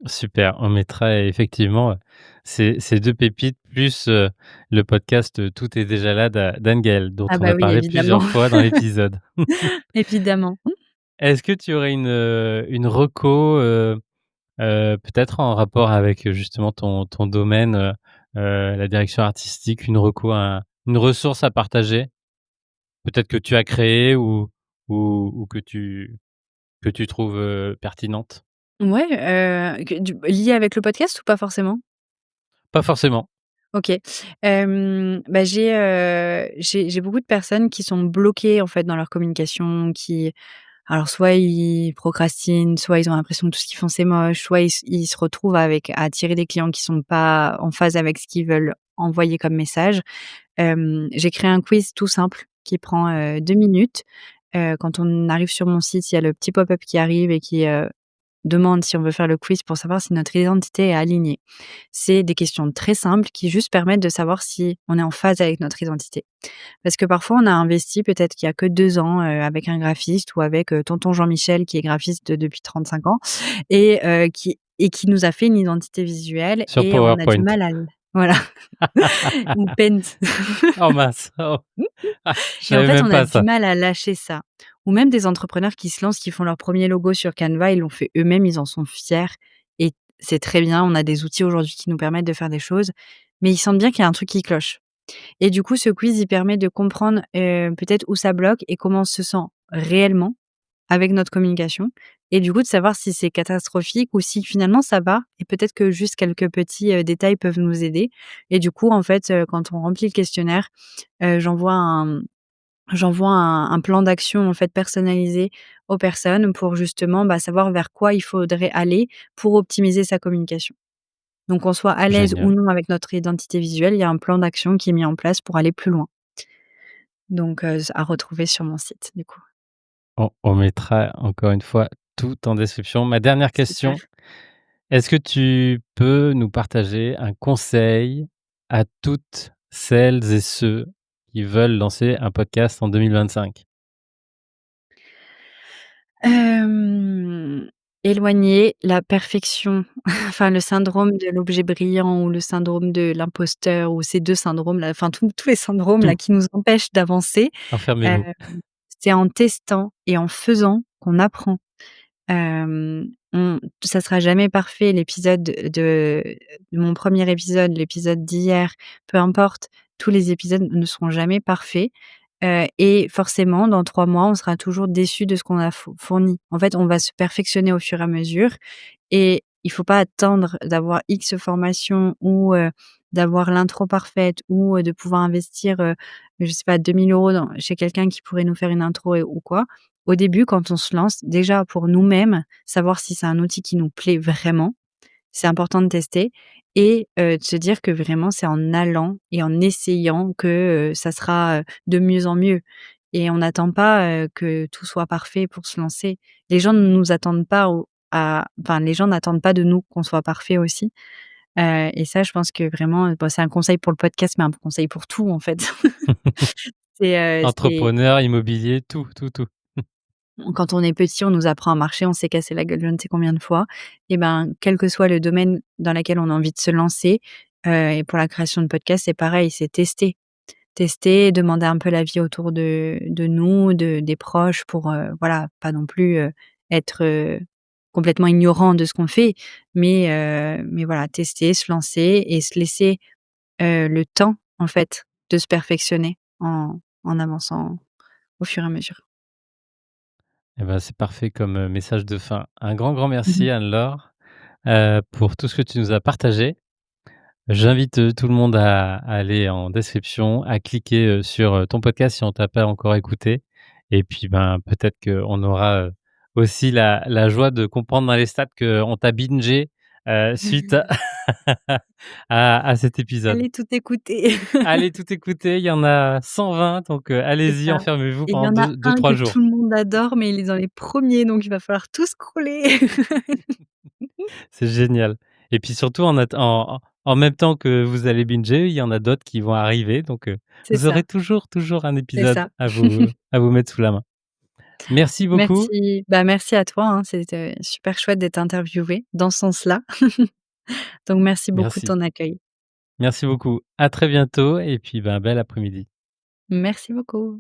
Super, on mettra effectivement, ces 2 pépites plus, le podcast, Tout est déjà là d'Anne-Gaëlle, dont Ah on a bah oui, parlé évidemment, plusieurs fois dans l'épisode. évidemment. Est-ce que tu aurais une reco, peut-être en rapport avec, justement ton domaine, la direction artistique, une reco, une ressource à partager? Peut-être que tu as créée ou que tu trouves, pertinente? Ouais, lié avec le podcast ou pas forcément? Pas forcément. OK. Bah, j'ai beaucoup de personnes qui sont bloquées, en fait, dans leur communication, alors soit ils procrastinent, soit ils ont l'impression que tout ce qu'ils font, c'est moche, soit ils se retrouvent à attirer des clients qui sont pas en phase avec ce qu'ils veulent envoyer comme message. J'ai créé un quiz tout simple qui prend, 2 minutes. Quand on arrive sur mon site, il y a le petit pop-up qui arrive et qui, demande si on veut faire le quiz pour savoir si notre identité est alignée. C'est des questions très simples qui juste permettent de savoir si on est en phase avec notre identité. Parce que parfois, on a investi peut-être qu'il y a que 2 ans, avec un graphiste ou avec, tonton Jean-Michel qui est graphiste depuis 35 ans et qui nous a fait une identité visuelle Sur et on a du PowerPoint. mal à l voilà, ou Paint. Oh mince! Oh! Ah, je Et en savais fait, même on a pas du ça. mal à lâcher ça. Ou même des entrepreneurs qui se lancent, qui font leur premier logo sur Canva, ils l'ont fait eux-mêmes, ils en sont fiers et c'est très bien. On a des outils aujourd'hui qui nous permettent de faire des choses, mais ils sentent bien qu'il y a un truc qui cloche. Et du coup, ce quiz, il permet de comprendre, peut-être où ça bloque et comment on se sent réellement avec notre communication et du coup, de savoir si c'est catastrophique ou si finalement ça va et peut-être que juste quelques petits, détails peuvent nous aider et du coup, en fait, quand on remplit le questionnaire, j'envoie j'envoie un plan d'action, en fait, personnalisé aux personnes pour justement, bah, savoir vers quoi il faudrait aller pour optimiser sa communication. Donc qu'on soit à l'aise ou Génial. non avec notre identité visuelle, il y a un plan d'action qui est mis en place pour aller plus loin. Donc à retrouver sur mon site, du coup. On mettra encore une fois tout en description. Ma dernière Super. question, est-ce que tu peux nous partager un conseil à toutes celles et ceux qui veulent lancer un podcast en 2025? Hem, Éloigner la perfection, enfin le syndrome de l'objet brillant ou le syndrome de l'imposteur ou ces 2 syndromes-là, enfin tous les syndromes là Tout, qui nous empêchent d'avancer, heu, enfermez-vous. c'est en testant et en faisant qu'on apprend. On Ça sera jamais parfait. L'épisode de mon premier épisode, l'épisode d'hier, peu importe, tous les épisodes ne seront jamais parfaits, et forcément dans 3 mois, on sera toujours déçu de ce qu'on a fourni. En fait, on va se perfectionner au fur et à mesure et il faut pas attendre d'avoir X formations ou d'avoir l'intro parfaite ou de pouvoir investir, je sais pas 2 000 € dans chez quelqu'un qui pourrait nous faire une intro et ou quoi. Au début, quand on se lance, déjà pour nous-mêmes, savoir si c'est un outil qui nous plaît vraiment, c'est important de tester et de se dire que vraiment c'est en allant et en essayant que, ça sera, de mieux en mieux et on n'attend pas, que tout soit parfait pour se lancer. Les gens ne nous attendent pas au à enfin les gens n'attendent pas de nous qu'on soit parfait aussi, et ça je pense que vraiment, bon c'est un conseil pour le podcast, mais un conseil pour tout en fait. C'est Entrepreneur, immobilier, tout, tout, tout. Quand on est petit, on nous apprend à marcher, on s'est cassé la gueule je ne sais combien de fois et ben, quel que soit le domaine dans lequel on a envie de se lancer, et pour la création de podcast, c'est pareil, c'est tester. Tester, demander un peu l'avis autour de nous, des proches pour, voilà, pas non plus, être, complètement ignorant de ce qu'on fait, mais voilà, tester, se lancer et se laisser, le temps, en fait, de se perfectionner en avançant au fur et à mesure. Eh ben, c'est parfait comme, message de fin. Un grand, grand Mmh mh. merci Anne-Laure, pour tout ce que tu nous as partagé. J'invite, tout le monde à aller en description, à cliquer, sur, ton podcast si on t'a pas encore écouté et puis, ben, peut-être qu'on aura, aussi la joie de comprendre dans les stats qu'on t'a bingé, suite à cet épisode. Allez tout écouter. Allez tout écouter, il y en a 120 donc C'est allez-y, ça. enfermez-vous Et il y pendant en a deux un que trois tout jours. le monde adore, mais il est dans les premiers, donc il va falloir tout scroller. C'est génial et puis surtout en même temps que vous allez binger, il y en a d'autres qui vont arriver donc C'est vous aurez ça, toujours un c'est épisode ça. à vous mettre sous la main. Merci beaucoup. Merci, bah, merci à toi, hein, c'était super chouette d'être interviewée dans ce sens-là. Donc merci beaucoup de Merci. ton accueil. Merci beaucoup. À très bientôt et puis, ben, bel après-midi. Merci beaucoup.